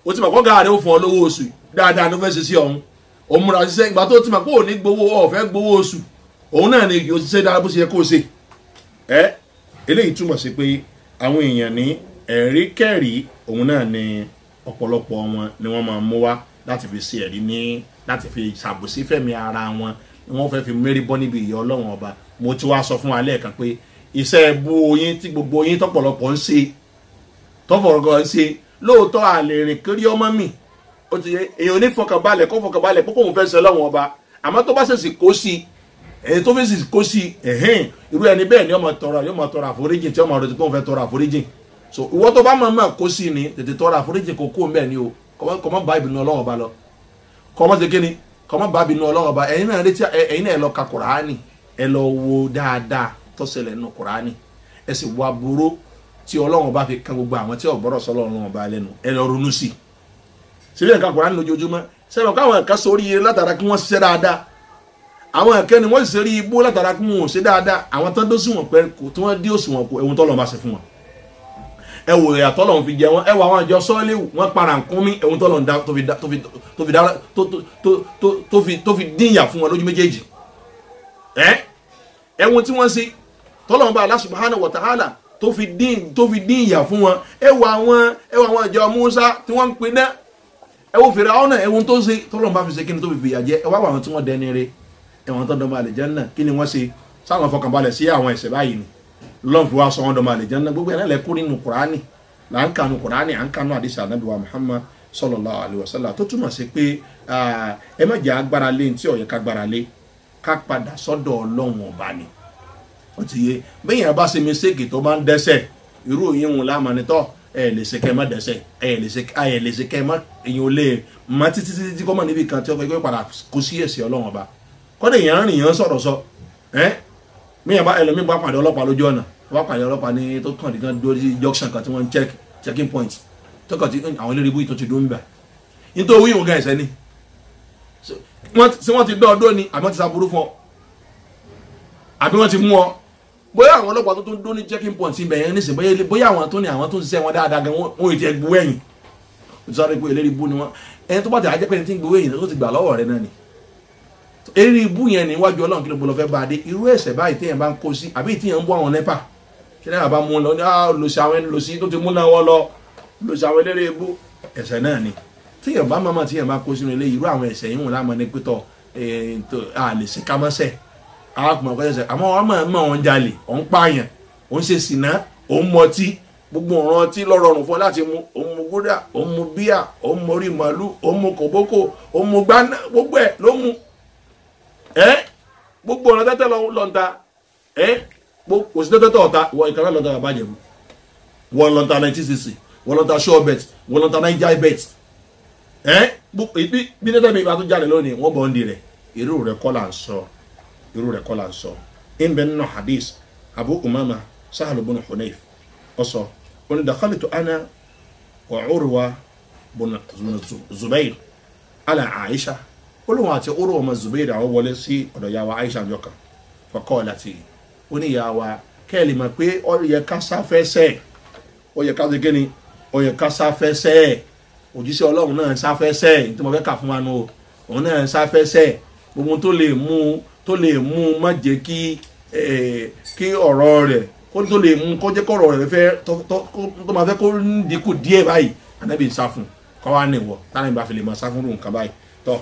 ó ti mọ̀ kọ́ ọ̀gá rẹ̀ ó fún ọ lówó oṣù dáadáa ló fẹ́ ṣe sí ọ̀hún ó múra síṣẹ́ ìgbà tó ti mọ̀ pé ò ní gbowó ọ̀fẹ́ gbowó oṣù òun náà ni yóò ṣiṣẹ́ dáadáa bó ṣe yẹ kó ṣe eléyìí túmọ̀ sí pé àwọn èèyàn ní ẹ̀rí kẹ́rí òun náà ni ọ̀pọ̀lọpọ̀ wọn ni wọ́n máa mú wá láti fi ṣe ẹ̀rí ní láti fi ṣàbòsí fẹ̀mí ara wọn ni wọ́n fẹ́ fi mérí bọ́ níbi ìyà ọlọ́run ọba mo ti wá sọ fún wa lẹ́ẹ̀kan pé iṣẹ́ ẹbú oyin tí gbogbo oyin tọ́pọ̀lọpọ̀ ń ṣe tọ́fọ̀rọ̀gọ̀ ń ṣe lóòótọ́ àlè rìn kiri ọmọ mi ó ti yẹ èèyàn ní fọkànbalẹ̀ kó fọkànbalẹ̀ pé kóun fẹ́ ṣe ọlọ́run ọba àmọ́ tó bá ṣèṣì kó sí èyí tó fi sì kó sí irú ẹni bẹ́ẹ̀ ni yóò máa tọrọ àforíjì tí ọmọ rẹ̀ ti kó fẹ́ tọrọ àforíjì so ìwọ tó bá máa kó sí ni tètè tọrọ àforíjì kò kó mbẹ́ ni o kọ́ mọ́ bá ìbínú ọlọ́run ọba lọ kọ́ mọ́ ṣe kíni kọ́ mọ́ bá ìbínú ọlọ́run ọba ẹ̀yin náà ẹ lọ ka Kùránì ẹ lọ wo dáadáa tó ṣẹlẹ̀ nínú Kùránì ẹ sì wo aburú tí ọlọ́run bá fi kan gbogbo àwọn tí ọ̀gbọ́rọ̀ sọ ọlọ́run ọba lẹ́nu ẹ lọ ronú sí síbẹ̀ nǹkan Kùránì lójoojúmọ́ sẹ́wọ̀n káwọn ẹ̀ka sórí látara kí wọ́n ṣiṣẹ́ dáadáa àwọn ẹ̀kẹ́ ni wọ́n sì ṣe rí ibú látara kí wọ́n ṣe dáadáa àwọn tó dó sí wọn pẹ́ tí wọ́n dí òsì wọn kó ẹ̀wọ̀n tọ́lọ́ bá ṣe fún wọn ẹ wò ìyà tọ́lọ́ fi jẹ wọn ẹ wò àwọn àjọ sọ́ọ́lì wọn para nǹkan mi ẹ̀wọ̀n tọ́lọ́ tó fi dín ìyà fún wọn lójú méjèèjì ẹ̀wọ̀n tí wọ́n ṣe tọ́lọ́ bá Allah subhanahu wa ta'ala tó fi dín ìyà fún wọn ẹ wò àwọn àjọ Musa tí wọ́n ń pè náà ẹ wò Fíráúnà ẹ̀wọ̀n tó ṣe tọ́lọ́ bá fi ṣe kí ni tó fi fìyà jẹ ẹ wá àwọn tí wọ́n dẹni re ẹ̀wọ̀n tó dọ̀mọ̀ àlìjánnà kí ni wọ́n ṣe sáwọn fọkànbalẹ̀ sí àwọn ẹ̀ṣẹ̀ báyìí ni lọ́n fi wá sọ wọn dọ̀mọ̀ àlìjánnà gbogbo ẹ̀ lẹ́kùn nínú Kùránì là ń kanu Kùránì à ń kanu àdìsí ànábì wa Muhammad sallallahu alaihi wasallam tó túmọ̀ sí pé ẹ má jẹ́ agbára lé tí ó yẹ ká gbára lé ká padà sọ́dọ̀ Ọlọ́run ọba ni ó ti yé bẹ́ẹ̀ yẹn bá ṣe mistake tó máa ń dẹ́ṣẹ̀ irú yín wọn láàmú ni tọ́ ẹ lè ṣe kẹ́ má dẹ́ṣẹ̀ ẹ lè ṣe kẹ́ má èyàn ò lè má títí kọ́ mọ̀ níbi kan tí ó fẹ́ padà kó sí ẹ̀ṣẹ̀ Ọlọ́run ọba kọ́dé yẹn rìn yẹn sọ̀rọ̀ sọ míyàn bá ẹlòmíì bá pàdé ọlọ́pàá lójú ọ̀nà bá pàdé ọlọ́pàá ní tó kàn díkan dúró sí junction kan tí wọ́n ń checking point tó kàn tí àwọn eléré ibú yìí tó ti dún bẹ̀ nítorí wíwọ̀n gan ẹ̀sẹ̀ ni tí wọ́n ti dọ́ ọdún ni àmọ́ ti sàbúrú fún ọ àbí wọ́n ti mú ọ bóyá àwọn ọlọ́pàá tó tún dó ní checking point ibẹ̀ yẹn nísìnyí bóyá àwọn tó ní àwọn tó ń ṣiṣẹ́ wọn dáadáa gan wọn ò tiẹ̀ gbowó ẹ̀yìn sáré pé eléyìí bú ni wọn ẹni tó bá ti àjẹpẹ́ ní tí ń gbowó ẹ̀yìn tó ti gbà lọ́wọ́ rẹ náà ni eré ibú yẹn níwájú Ọlọ́run kí ló bọ́ lọ fẹ́ bá a dé irú ẹ̀ṣẹ̀ báyìí téèyàn bá ń kó sí àbí téèyàn ń bọ́ àwọn nẹ́pà kí náà bá mú un lọ ní lòsì àwọn ẹni lòsì tó ti mú náà wọ́n lọ lòsì àwọn eléré ibú ẹ̀ṣẹ̀ náà ni téèyàn bá mọ́mọ́ téèyàn bá kó sínú ilé irú àwọn ẹ̀ṣẹ̀ yìí wọn láàmú ní pétọ́ a lè ṣe kámọ́sẹ̀ arákùnrin ọkọ̀ ẹ̀ṣẹ̀ àmọ́ wọn mọ̀ wọn jalè òun pààyàn òun ṣe sìná òun mọtí gbogbo ọ̀ràn ọtí lọ́rọ̀rùn fún láti mu òun mu gúdà òun mu bíà òun mu orí màálù òun mu kòbókò òun mu gbaná gbogbo ẹ̀ ló mu gbogbo ọ̀nà tẹ́tẹ́ lọ́nta kò sí tẹ́tẹ́ ọ̀ta wọ ìkàrà lọ́nta àbájẹ̀ mu wọ́n lọ́nta 1960 wọ́n lọ́nta sure bet wọ́n lọ́nta Niger bet bí tẹ́tẹ́ mi bá tún jáde lónìí wọ́n bọ̀ ń di rẹ̀ irú rẹ̀ kọ́ là ń sọ ìbẹ̀ nínú hadith Abu Umama Sahal ibn Hunayf ọsọ wọn dakhaltu ana wa Urwa ibn Zubair ala Aisha olóhùn àti Urwa ọmọ Zubair àwọn wọlé sí ọ̀dọ̀ yàwó Aisha jọkàn faqalati ó ní yàwó kẹ́ẹ̀lì mọ̀ pé ó yẹ ká sáfẹ́sẹ́ ó yẹ ká ṣe kíni ó yẹ ká sáfẹ́sẹ́ òjíṣẹ́ Ọlọ́run náà sáfẹ́sẹ́ tí mo fẹ́ kà fún wa nù òun náà sáfẹ́sẹ́ gbogbo tó lè mú má jẹ́ kí ọ̀rọ̀ rẹ̀ kó tó lè mú kó jẹ́ kọ́rọ̀ rẹ̀ fẹ́ tó máa fẹ́ kó dínkù díẹ̀ báyìí ànábì ń sá fún kọ́ wá níwọ̀ táwọn ìbá fi lè máa sá fún nǹkan báyìí tọ́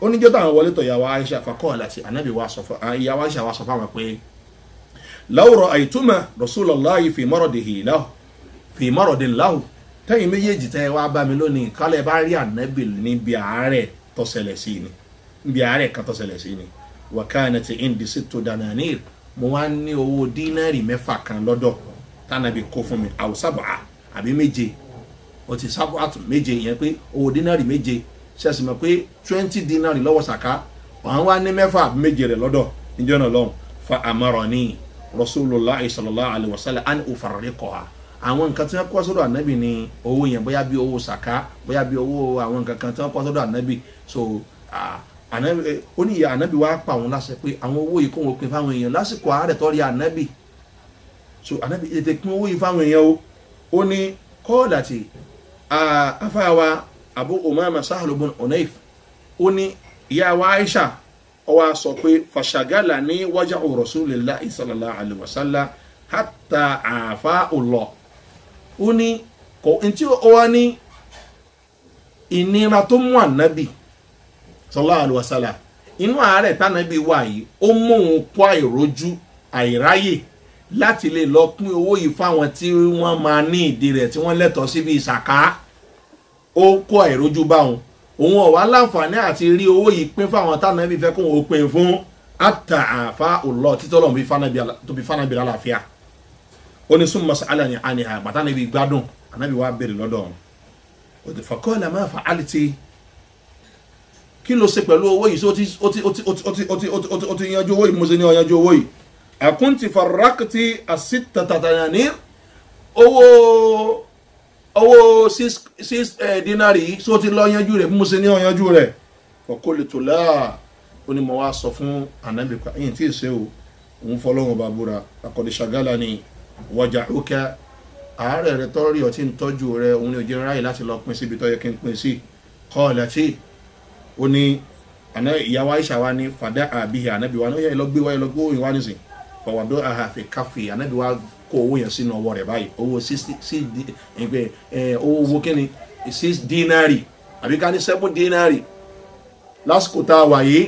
oníjọ́ táwọn wọlé tọ̀ ìyàwó Aisha fakọ́ láti ànábì wa sọ fún ìyàwó Aisha wa sọ fún àwọn pé law ra'aytuma Rasulallahi fi maradin lahu tẹ́yìn méjèèjì tẹ́ wá bá mi lónìí kálẹ̀ bá rí ànábì níbi àárẹ̀ tó ṣẹlẹ̀ sí ni níbi àárẹ̀ kan tó ṣẹlẹ̀ sí ni wa kanat indi 6 dananir mo wá ní owó dínárì 6 kan lọ́dọ̀ tánàbí kó fún mi àwòsábà àbí 7 ó ti sábà àtún 7 yẹn pé owó dínárì 7 ṣẹ́sì mọ̀ pé 20 dínárì lọ́wọ́ sàká wọ́n wá ní 6 àbí 7 rẹ̀ lọ́dọ̀ níjọ́ náà lọ́hùn fa amarani Rasulullah sallallahu alaihi wasallam an ufarriqaha àwọn nǹkan tí wọ́n kọ́ sọ́dọ̀ ànábì ni owó yẹn bóyá bí owó sàká bóyá bí owó àwọn nǹkan kan tí wọ́n kọ́ sọ́dọ̀ ànábì so ó ní ìyá ànábì wá pa àwọn láṣẹ pé àwọn owó yìí kó wọn pín fáwọn èèyàn lásìkò àárẹ̀ tó rí ànábì so ànábì ètè pín owó yìí fáwọn èèyàn ó ní kọ́ọ̀dàtì afáwa Abu Umama Sahal ibn Hunayf ó ní ìyá wa Aisha ó wá sọ pé fàṣàgálà ní waja'u Rasulillahi sallallahu alaihi wasallam hatta àfáàlọ́ ó ní kò tí ó wá ní ìnira tó mú ànábì sallallahu alaihi wasallam inú àárẹ̀ tánàbí wà yìí ó mú òun kó àìrójú àìráyè láti lè lọ pín owó yìí fáwọn tí wọ́n máa ní ìdí rẹ̀ tí wọ́n lẹ́tọ̀ọ́ síbi ìsàká ó kó àìrójú bá òun ò wá láǹfààní àti rí owó yìí pín fáwọn tánàbí fẹ́ kó òun pín fún àtàfáàlọ́ títọ́lọ́ bí fánàbí lálàáfíà ó ní súnmọ́ sàálà ní àníhà bàtánàbí gbádùn ànábì wá bèrè lọ́dọ̀ ó ti faqala ma fa'alti kí ló ṣe pẹ̀lú owó yìí ó ti yanjú owó yìí mo ṣe ní ọyanjú owó yìí àkúntì farrakti àsìtàtàtàní owó 6 dínárì yìí tó ti lọ yanjú rẹ̀ mo ṣe ní ọyanjú rẹ̀ faqultu la ó ní mo wá sọ fún ànábì yìí tí ì ṣe o òun fọlọ́wọ́n bá búra laqad shagalani waja'uka àárẹ̀ rẹ̀ tọ́rí ọtí ń tọ́jú rẹ̀ òun ni ò jẹ́ ráyè láti lọ pín síbi tó yẹ kí n pín sí qalati ó ní ìyàwó Aisha wa ní fàdá àbíhì ànábì wa ní ó yẹ lọ́gbé òyìn wá nísìn fọwọ́dọ́ àhàfẹ́ káfí ànábì wa kó owó yẹn sínú ọwọ́ rẹ̀ báyìí owó 6 dínárì àbí ká ní 7 dínárì lásìkò tá a wà yìí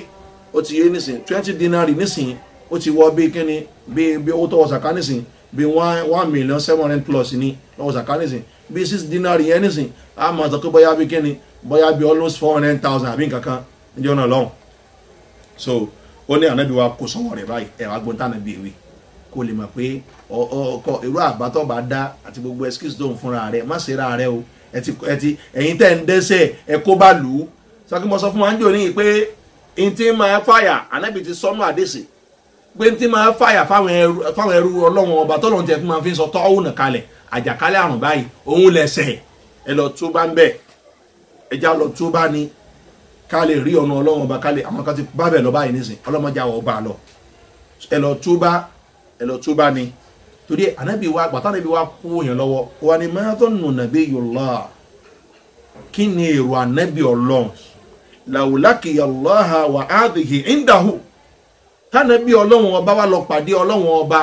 ó ti yé nísìn 20 dínárì nísìn ó ti wọ́ bí kíni bí owó tọwọ́ sàká nísìn bí 1,700,000 plus ní lọ́wọ́ sàká nísìn bí 6 dínárì yẹn nísìn a máa sọ pé bóyá bí kíni bóyá bí almost 400,000 àbí nǹkankan níjọ́ náà lọ́hùn so ó ní ànábì wa kó sọ́wọ́ rẹ̀ báyìí ẹ̀wà gbọ́ntà ànábì ìwé kó lè mọ̀ pé ọkọ̀ irú àbátọ́ bá dá àti gbogbo excuse tó ń fúnra rẹ̀ má ṣe ra rẹ̀ o ẹ̀yin tẹ́ ń dẹ́sẹ̀ ẹ kó bá lù ú sọ́kí mo sọ fún wa ń jò ní pé n tí máa fàyà ànábì ti sọ́nù àdèsè pé n tí máa fàyà fáwọn ẹrú ọlọ́run ọba tọ́lọ́run tẹ̀ fún ma fi sọ tọ́wọ́ nà kalẹ̀ àjàkálẹ̀ àrùn báyìí òun lẹ̀sẹ̀ ẹ lọ tó bá ń bẹ̀ ẹja lọ tó bá ní ká lè rí ọ̀nà ọlọ́run ọba ká lè àwọn kan ti bá bẹ̀ lọ báyìí nísìn ọlọ́mọdé àwọ̀ ọba lọ ẹ lọ túbá ni torí ànábì wa gbàtà ànábì wa kú yẹn lọ́wọ́ wa ni mẹ́tọ́nù nàbí yọlá kí ni èrò ànábì ọlọ́run làwùlákìyà lọ́ha wà áàdìhì ìndàhù tánàbí ọlọ́run ọba wa lọ pàdé ọlọ́run ọba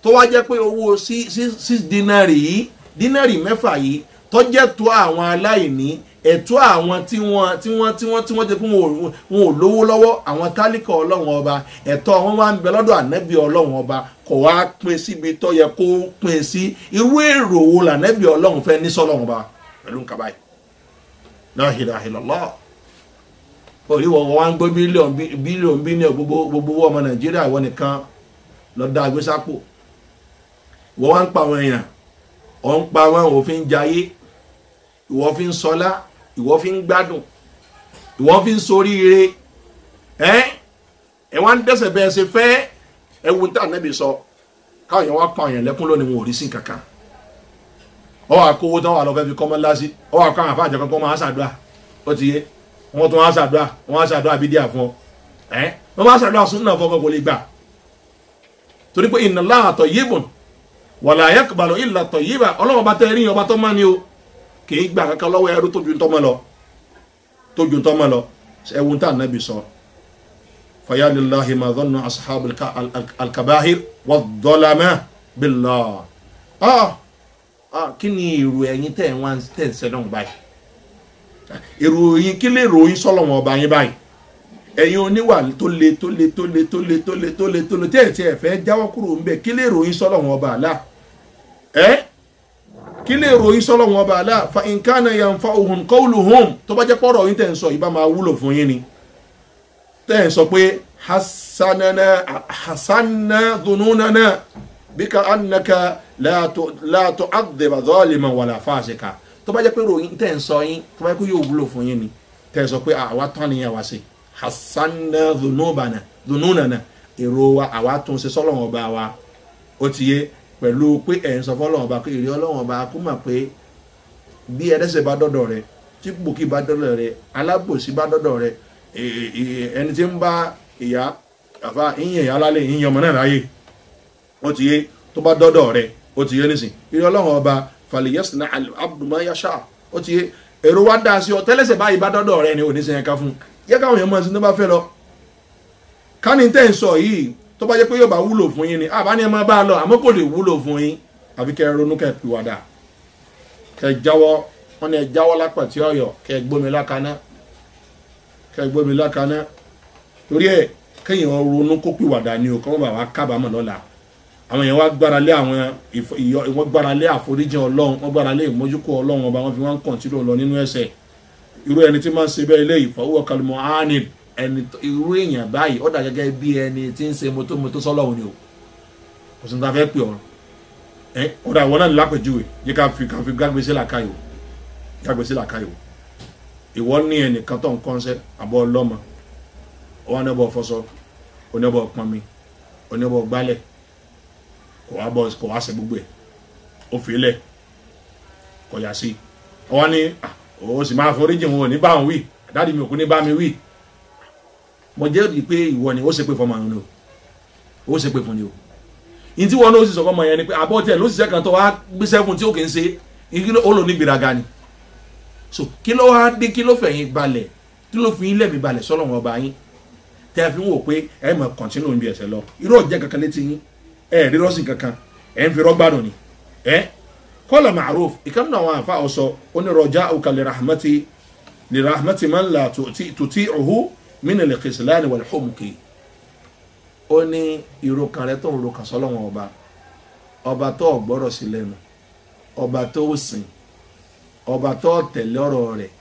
tó wá jẹ́ pé owó 6 dínárì yìí dínárì 6 yìí tó jẹ́ tó àwọn aláìní ẹ̀tọ́ àwọn tí wọ́n jẹ́ pé wọn ò lówó lọ́wọ́ àwọn tálíkà ọlọ́run ọba ẹ̀tọ́ wọn wá ń bẹ lọ́dọ̀ ànábì ọlọ́run ọba kò wá pín síbi tó yẹ kó pín sí irú èrò wo lànábì ọlọ́run fẹ́ ní sọ́lọ́run ọba pẹ̀lú nǹkan báyìí la ilaha illallah orí wọn wá ń gbé bílíọ̀nù gbogbo ọmọ nàìjíríà wọn nìkan lọ́dọ̀ àgbésápò wọ́n wá ń pa àwọn èèyàn ọ̀ ń pa àwọn òfin jayé ìwọ fi ń sọlá ìwọ fi ń gbádùn ìwọ fi ń soríire ẹ wá ń dẹ́sẹ̀ bẹ́ẹ̀ ṣe fẹ́ ẹwu tá ànábì sọ káwọn èèyàn wá pa èèyàn lẹ́kún lónìí wọn ò rí sí kankan ọwọ́ àkówó tán wà lọ fẹ́ fi kọ́ mọ́ lásì ọwọ́ àkọ́ àwọn àfáàjọ kankan máa ṣàdúrà ó ti yé wọ́n tún wá ṣàdúrà wọ́n á ṣàdúrà bídíà fún ọ wọ́n máa ṣàdúrà súnà fún ọkọ̀ kò lè gbà torí pé inna Allaha tayyibun wala yaqbalu illa tayyiba ọlọ́wọ́ bá tẹ́ rí ọba tó máa ní o kìí gbà kankan lọ́wọ́ ẹrú tójú tọ́mọ lọ ẹwùn tá ànábì sọ fayalillahi ma dhannu ashabul alkabahir wad-dhalama billah kí ni èrò ẹ̀yin tẹ́ wọ́n tẹ́ sẹ́dọ̀n báyìí èrò yín kí lè ròyìn sọ́lọ̀wọ̀n ọba yín báyìí ẹ̀yin oníwà tó le tẹ́ ẹ̀ fẹ́ jáwọ́ kúrò ń bẹ̀ kí lè ròyìn sọ́lọ̀wọ̀n ọba àlá kí lè ròyìn sọ́lọ́wọ́n ọba àlá fa nkánà yanfa'uhum qawluhum tó bá jẹ́ pọ́rọ̀ yín tẹ́ ń sọ ìbá máa wúlò fún yín ni tẹ́ ń sọ pé hasanna dhununana bika annaka la tu'adhdhibu zaliman wala fasika tó bá jẹ́ pé ròyìn tẹ́ ń sọ yín tó bá jẹ́ pé yóò wúlò fún yín ni tẹ́ ń sọ pé àwa tán ni àwa sí hasanna dhununana èrò wa àwa tún ṣe sọ́lọ́wọ́n ọba wa ó ti yé pẹ̀lú pé ẹ̀ ń sọ fọ́lọ́wọ́n ọba pé èrè ọlọ́wọ́n ọba kú mà pé bí ẹlẹ́sẹ̀ bá dọ́dọ̀ rẹ tí bòkí bá dọ́dọ̀ rẹ alábòsí bá dọ́dọ̀ rẹ ẹni tí ń bá ìyá àfa ìyẹn ìyá lálẹ́ ìyẹn ọmọ náà láyé ó ti yé tó bá dọ́dọ̀ rẹ ó ti yé nísìn èrè ọlọ́wọ́n ọba faliyasna abdu ma yasha ó ti yé èrò wá dá sí ọ tẹ́lẹ́sẹ̀ báyìí bá dọ́dọ̀ rẹ ni ò ní sẹ́yìn ká fún yẹ káwọn èèyàn mọ̀ sí tó bá fẹ́ lọ ká ní tẹ́ ń sọ yìí tó bá jẹ́ pé yóò bá wúlò fún yín ni àbá ní ẹ máa bá a lọ àmọ́ kò lè wúlò fún yín àbí kẹ́ ronú kẹ́ pìwàdà kẹ́ jáwọ́ wọn ni ẹ jáwọ́ lápàtí ọ̀yọ́ kẹ́ gbómi lákaná torí ẹ kéèyàn ronú kó pìwàdà ni o kọ́ wọ́n bá wa kábàámọ̀ lọ́la àwọn èèyàn wá gbára lé wọ́n gbára lé àforíjì ọlọ́run wọ́n gbára lé ìmójúkó ọlọ́run ọba wọn fi wọ́n kọ̀ǹtínú lọ nínú ẹ̀ṣẹ̀ irú ẹni tí máa ń ṣe bẹ́ẹ̀ ilé ìfọwọ́ kalmọ́ anib ẹni irú èèyàn báyìí ó dà gẹ́gẹ́ bí ẹni tí ń ṣe mọ́tòmọ́tò sọ́lọ́hun ni o kò sí ní ta fẹ́ pè ọ́ ó dà wọ́n náà lápèjúwe yẹ ká fi gbàgbé sí làkàyò ìwọ ní ẹnìkan tó ń kọ́ńsẹ́ àbọ̀ ọlọ́mọ ọwọ́ ní ọbọ̀ fọṣọ oníbọ̀ pọnmi oníbọ̀ gbálẹ̀ kò wá ṣe gbogbo ẹ̀ ó fi lẹ̀ kò yà sí ọwọ́ ní ó sì máa foríjì wọn ò ní bá wọn wí dáàdi mi ò kú ní bá mi wí mo jẹ́ òdì pé ìwọ ni ó ṣe pé fọmọ àwọn ni ó ṣe pé fún ni o in tí wọn náà ó sì sọ fọmọ yẹn ni pé àbọ̀ tiẹ̀ ló sì sẹ́kàn tó wá gbéṣẹ́ fún tí ó kì í ṣe ó lò ní gbéraga ni so kí ló wá dé kí ló fẹ̀yìn balẹ̀ kí ló fi yín lẹ́bi balẹ̀ sọ́lọ́run ọba yín tẹ́ ẹ fi ń wò pé ẹ mọ̀ kọ̀ntínú níbi ẹ̀sẹ̀ lọ irú ọ̀jẹ̀ kankan létí yín ẹ rírọ́sìn kankan ẹ ń fi rọ́gbàdùn ni ẹ kọ́lá ma'ruf ìkànnì àwọn àfa ọ̀sọ́ onírọ̀já òkà lè rahmati man la tuti'uhu min al-khizlan wal-humki ó ní ìró kan rẹ tó ń ro kan sọ́lọ́run ọba tó gbọ́rọ̀ sí lẹ́nu ọba tó sìn ọba tó tẹ̀lé ọ̀rọ̀ rẹ̀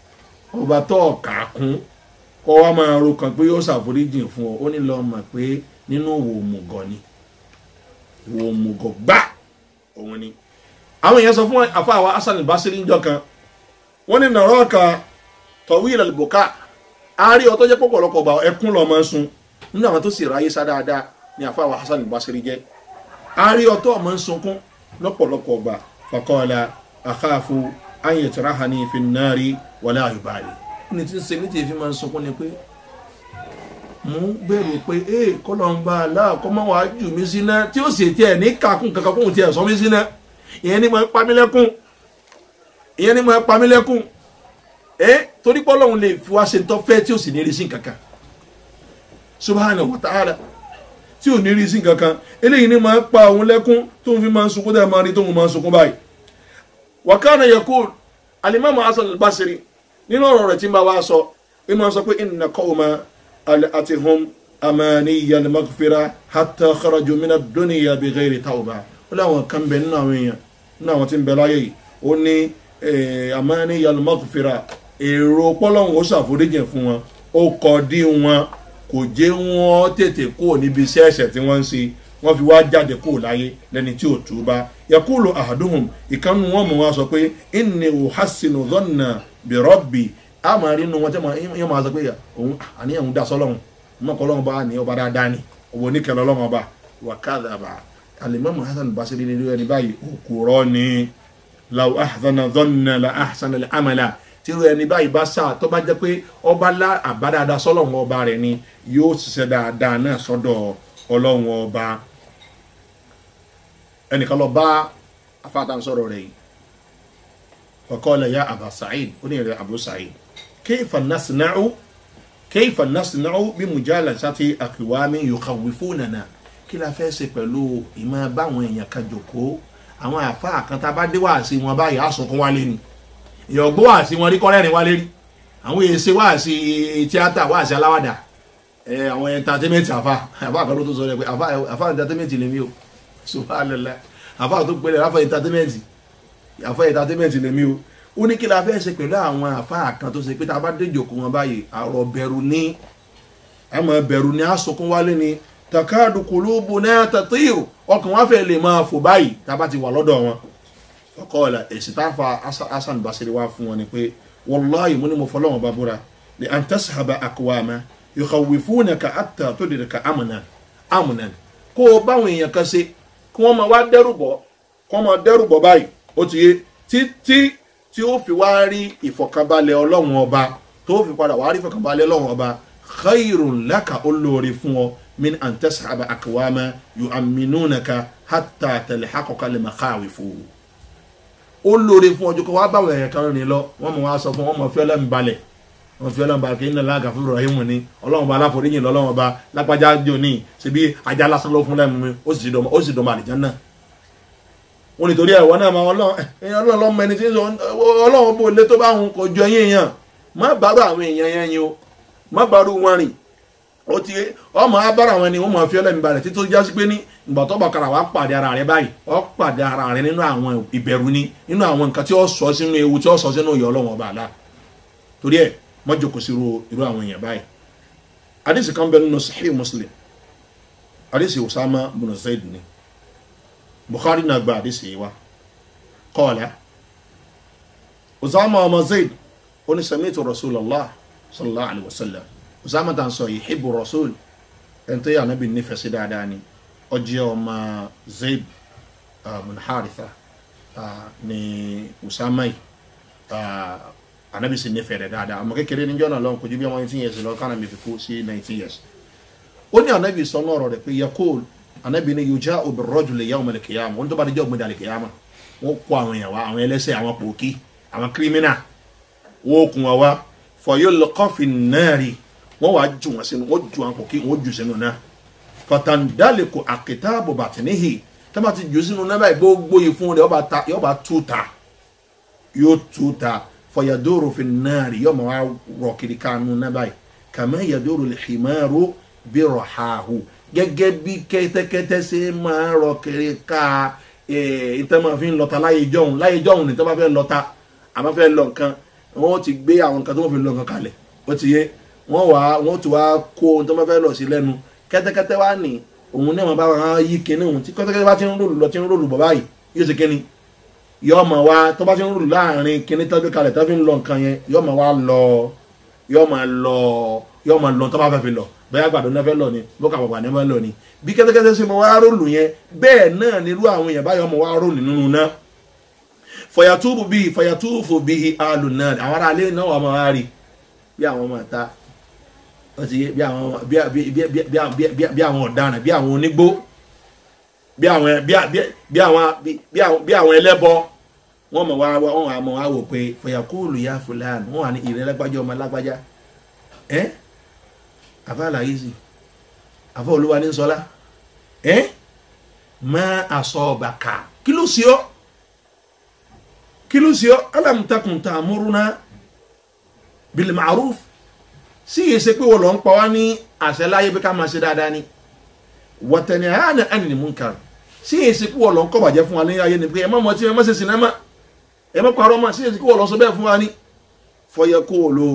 ọba tó kàkún kọ́ wa máa ro kan pé yóò ṣàforíjì fún ọ ó ní lọ mọ̀ pé nínú wo òmùgọ̀ ni wo òmùgọ̀ gbá òun ni. àwọn èèyàn sọ fún àfáà Hasan al-Basri ńjọ́ kan wọ́n ní naraka tawil al-buka àárí ọtọ́ jẹ́ pọ̀pọ̀lọpọ̀ gbà ẹkún lọ máa ń sun nínú àwọn tó sì ráyé sá dáadáa ní àfáà Hasan al-Basri jẹ́ àárí ọtọ́ máa ń sunkún lọ́pọ̀lọpọ̀ gbà faqala akhafu an yatrahani fi an-nari wala yubali ní tí ń ṣe ní tí èéfín máa ń sunkún ni pé mú bẹ̀rù pé kọ́lọ́mbà aláàkọ́ máa wàá jù mí síná tí ó sì tiẹ̀ ní kàkún kankan kóhun tiẹ̀ sọ mí síná ìyẹn ni mo pa mí lẹ́kún torí pé Ọlọ́run lè fi wá ṣe tó fẹ́ tí ó sì ní rí sí kankan subhanahu wa ta'ala tí ò ní rí sí kankan eléyìí ni máa pa òun lẹ́kún tó ń fi máa ń sunkún tẹ́ máa rí tó ń máa ń sunkún báyìí. wa kana yaqul al-imam Hasan al-Basri nínú ọ̀rọ̀ rẹ̀ tí ń bá wa sọ ẹ máa sọ pé inna qawma atihum amaniya al-maghfira hatta kharaju min ad-dunya bighayri tawba ó láwọn kan bẹ nínú àwọn èèyàn nínú àwọn tí ń bẹ láyé yìí ó ní amaniya al-maghfira èrò pọ́lọ́hún ó ṣàforíjì fún wọn ó kọ́ dí wọn kò jẹ́ wọ́n tètè kúrò níbi iṣẹ́ ẹ̀ṣẹ̀ tí wọ́n ń ṣe wọ́n fi wá jáde kúrò láyé lẹ́ni tí ò túbá yakulu ahaduhum ìkànnì wọn mọ̀ wá sọ pé inni uhassinu dhanna bi rabbi a máa rí inú wọn tí wọ́n máa sọ pé òun àníyàn ń dá sọ́lọ́hún mọ́kọ́ ọlọ́run bá ní ọba dáadáa ni òwò oníkẹlẹ́ ọlọ́run ọba wa kadhaba al-imam Hasan al-Basri ní ẹni báyìí òkúrọ́ ni law ahsana dhanna la ahsana al-amala tíru ẹni báyìí bá sá tó bá jẹ́ pé ọba lá àbádáadáa sọ́lọ́run ọba rẹ̀ ni yóò ṣiṣẹ́ dáadáa náà sọ́dọ̀ ọlọ́run ọba. ẹnìkan lọ bá afáàtàn sọ̀rọ̀ rẹ̀ yìí faqala ya Aba Sa'id ó ní ìrẹ̀ Abu Sa'id kayfa nasna'u bí mujalasati aqwamin yukhawwifunana kí la fẹ́ ṣe pẹ̀lú ìmọ̀ báwọn èèyàn kan jòkó àwọn àfáà kan tá a bá dé wáàsí wọn báyìí á sunkún wálé ni ìyọ̀gbọ́ wáàsí wọn rí kọ́rẹ́rìn wálé rí àwọn èsè wáàsí tíátà wáàsí aláwàdà àwọn ẹ̀ńtátẹ́mẹ́ntì àfà kan ló tó sọ rẹ̀ pé àfà ẹ̀ńtátẹ́mẹ́ntì lèmi o subhanallah àfà tó pẹ̀lẹ̀ àfà ẹ̀ńtátẹ́mẹ́ntì lèmi o ó ní kí la fẹ́ ṣe pẹ̀lú àwọn àfà kan tó ṣe pé tá a bá dé jòkó wọn báyìí àrọ̀ bẹ̀rù ní àmọ́ bẹ̀rù ní àsokún wálé ni takadu qulubuna tatiru ọkàn wọn fẹ́ lè máa fò báyìí tá a bá ti wà lọ́dọ̀ wọn ọkọọ̀lá èsì táfà Hasan Basri wá fún wọn ni pé wallahi mú ní mo fọlọ́wọ́n bá búra li an tashaba aqwama yukhawwifunaka hatta tudrika amnan kó o báwọn èèyàn kan ṣe kí wọ́n máa wá dẹ́rùbọ̀ báyìí ó ti yé títí tí ó fi wá rí ìfọ̀kànbalẹ̀ ọlọ́run ọba tó fi padà wá rí ìfọ̀kànbalẹ̀ ọlọ́run ọba khayrun laka olóore fún ọ min an tashaba aqwama yu'minunaka hatta talhaqaka al-makhawifu ó lóore fún ọjọ́ kan wá báwọn ẹ̀yẹ kan rìn lọ wọ́n mọ̀ wá sọ fún wọn mọ̀ fi ọlọ́run balẹ̀ kí iná lága fún Ibrahim ní ọlọ́run bá aláforíyìn lọ́lọ́run bá lápájá jò ní síbi ajá lásán ló fún lẹ́mu mi ó sì dọ̀mọ̀ àlìjánnà wọn nítorí ẹ̀wọ̀n náà máa ọlọ́run lọ́mọ ẹni tí ń sọ ọlọ́run bó lé tó bá hun kò jọ yín èèyàn má bàrú àwọn èèyàn yẹn yín o má bàrú wọn rìn ó ti ọmọ abára àwọn ẹni wọn mọ̀ fi ọlọ́run balẹ̀ títí ó jásí pé ní ìgbà tó bá kara wá pàdé ara rẹ báyìí ọ pàdé ara rẹ nínú àwọn ìbẹ̀rù ni nínú àwọn nǹkan tí ó sọ sínú ewu tí ó sọ sínú ìyà Ọlọ́run ọba àlá torí ẹ mọ́jọ kò sí irú àwọn èèyàn báyìí. àdìsí kan bẹ nínú Sahih Muslim àdìsí Usama bin Zaid ni Bukhari náà gba àdìsí yìí wá qala Usama ọmọ Zaid ó ní sami'tu Rasulullah sallallahu alaihi wasallam Usama tàn sọ yuhibbu Rasul ẹni tó yà Ànábì nífẹ̀ẹ́ sí dáadáa ni ọjọ́ ọmọ Zaid bin Haritha ní Usama yìí Ànábì sì nífẹ̀ẹ́ rẹ̀ dáadáa ọmọ kékeré níjọ́ náà lọ́n kojú bí ọmọ 18 years lọ kánà mi fi kú sí 19 years ó ní Ànábì sọ náà rọ̀ rẹ̀ pé yaqul Ànábì ní yuja'u bir-rajuli yawm al-qiyamah wọ́n tó bá dijọ́ gbẹ̀dẹ̀ al-qiyamah wọ́n kó àwọn èèyàn wá àwọn ẹlẹ́ṣẹ̀ àwọn pòkí àwọn kírímínà wọ́n kún wọn wá fayulqa fin-nari wọ́n wá jù wọn sínú wọ́n jù àwọn pòkí wọ́n jù sínú náà fatandaliku akitabu batinihi taba ti jù sínú náà báyìí gbogbo ìfun rẹ̀ yọba tuta fayadoro fi nari yọma wa rọ kiri kanu náà báyìí kama yadoro lihimaru bi rahahu gẹ́gẹ́ bí kẹ́tẹ́kẹ́tẹ́ ṣe máa rọ kiri ká ìtẹ́mọ̀ fi ń lọta láyé jọ̀hún ní tọ́ba fẹ́ lọta àmọ́ fẹ́ lọ nǹkan wọ́n ti gbé àwọn nǹkan tó wọ́n fi lọ nǹkan kalẹ̀ ó ti yé wọ́n ti wá kó ohun tó wọ́n fẹ́ lọ sí lẹ́nu kẹ́tẹ́kẹ́tẹ́ wá ní òun náà bá wọn yí kíní òun tí kẹ́tẹ́kẹ́tẹ́ bá ti ń rólù bọ̀ báyìí yóò ṣe kíní yóò máa wá tó bá ti ń rólù láàrin kíní tọ́jú kalẹ̀ tó fi ń lọ nǹkan yẹn yóò máa wá lọ yóò máa lọ tó bá fẹ́ fi lọ bẹ́ẹ̀ àgbàdo náà fẹ́ lọ ni bókà bàbà náà fẹ́ lọ ni bí kẹ́tẹ́kẹ́tẹ́ ṣe máa wá rólù yẹn bẹ́ẹ̀ náà nírú àwọn èèyàn báyọ̀ máa wá rólù nínú náà fọyàtúfù bíi alùnà àwọn ará alẹ́ náà wà máa rí bí àwọn ọmọ ta ó ti yé bí àwọn ọ̀daràn bí àwọn onígbó bí àwọn ẹlẹ́bọ wọ́n mọ̀ wá wò pé fọyàkúùlù yá fúlàní wọ́n wà ní ìrẹ́ lágbájá ọmọ lágbájá àfá àlàyé sí àfá olúwa ní sọlá má àsọ ọ̀bàkà kí ló sí ọ́ alam takun ta'muruna bil ma'ruf sí èsè pé wọ́n lọ ń pa wá ní àṣẹ láyé bí ká máa ṣe dáadáa ni wa tanhana 'anil munkar sí èsì kí wọ́n lọ ń kọ́ bàjẹ́ fún wa ní ayé ni pé ẹ má mọ̀ tí ẹ má ṣe sinimá ẹ má parọ́ mọ́ sí èsì kí wọ́n lọ sọ bẹ́ẹ̀ fún wa ní fọyẹ kó o lo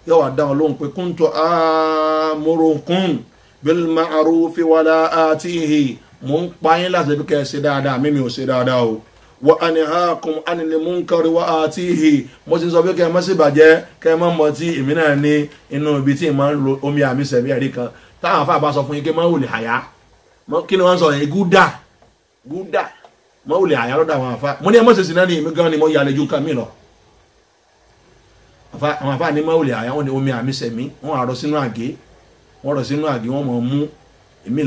yọ wà dáhùn lóhùn pé kuntu amurukum bil ma'rufi wala atihi mò ń pa yín láti bí kẹ́ ẹ ṣe dáadáa mímí ò ṣe dáadáa o wa anhakum 'anil munkari wa atihi mo ti sọ pé kẹ́ ẹ má ṣe bàjẹ́ kẹ́ ẹ má mọ̀ tí èmi náà ní inú ibi tí ì máa ń lo omi àmì sẹ̀mí ẹ̀rí kan táwọn afá bá sọ fún yín kí ẹ má wùlẹ̀ àyà kí ni wọ́n sọ yẹn gúdà mọ́ wùlẹ̀ àyà lọ́dọ̀ àwọn àfá mo ní ẹmọ́ sẹ̀sì náà ní èmi gan ni mo yà lẹ́jú nǹkan mi lọ àwọn àfá ní mọ́ wùlẹ̀ àyà wọ́n ní omi àmì sẹ̀mí wọ́n àrọ sínú àgé wọ́n mọ̀ mú èmi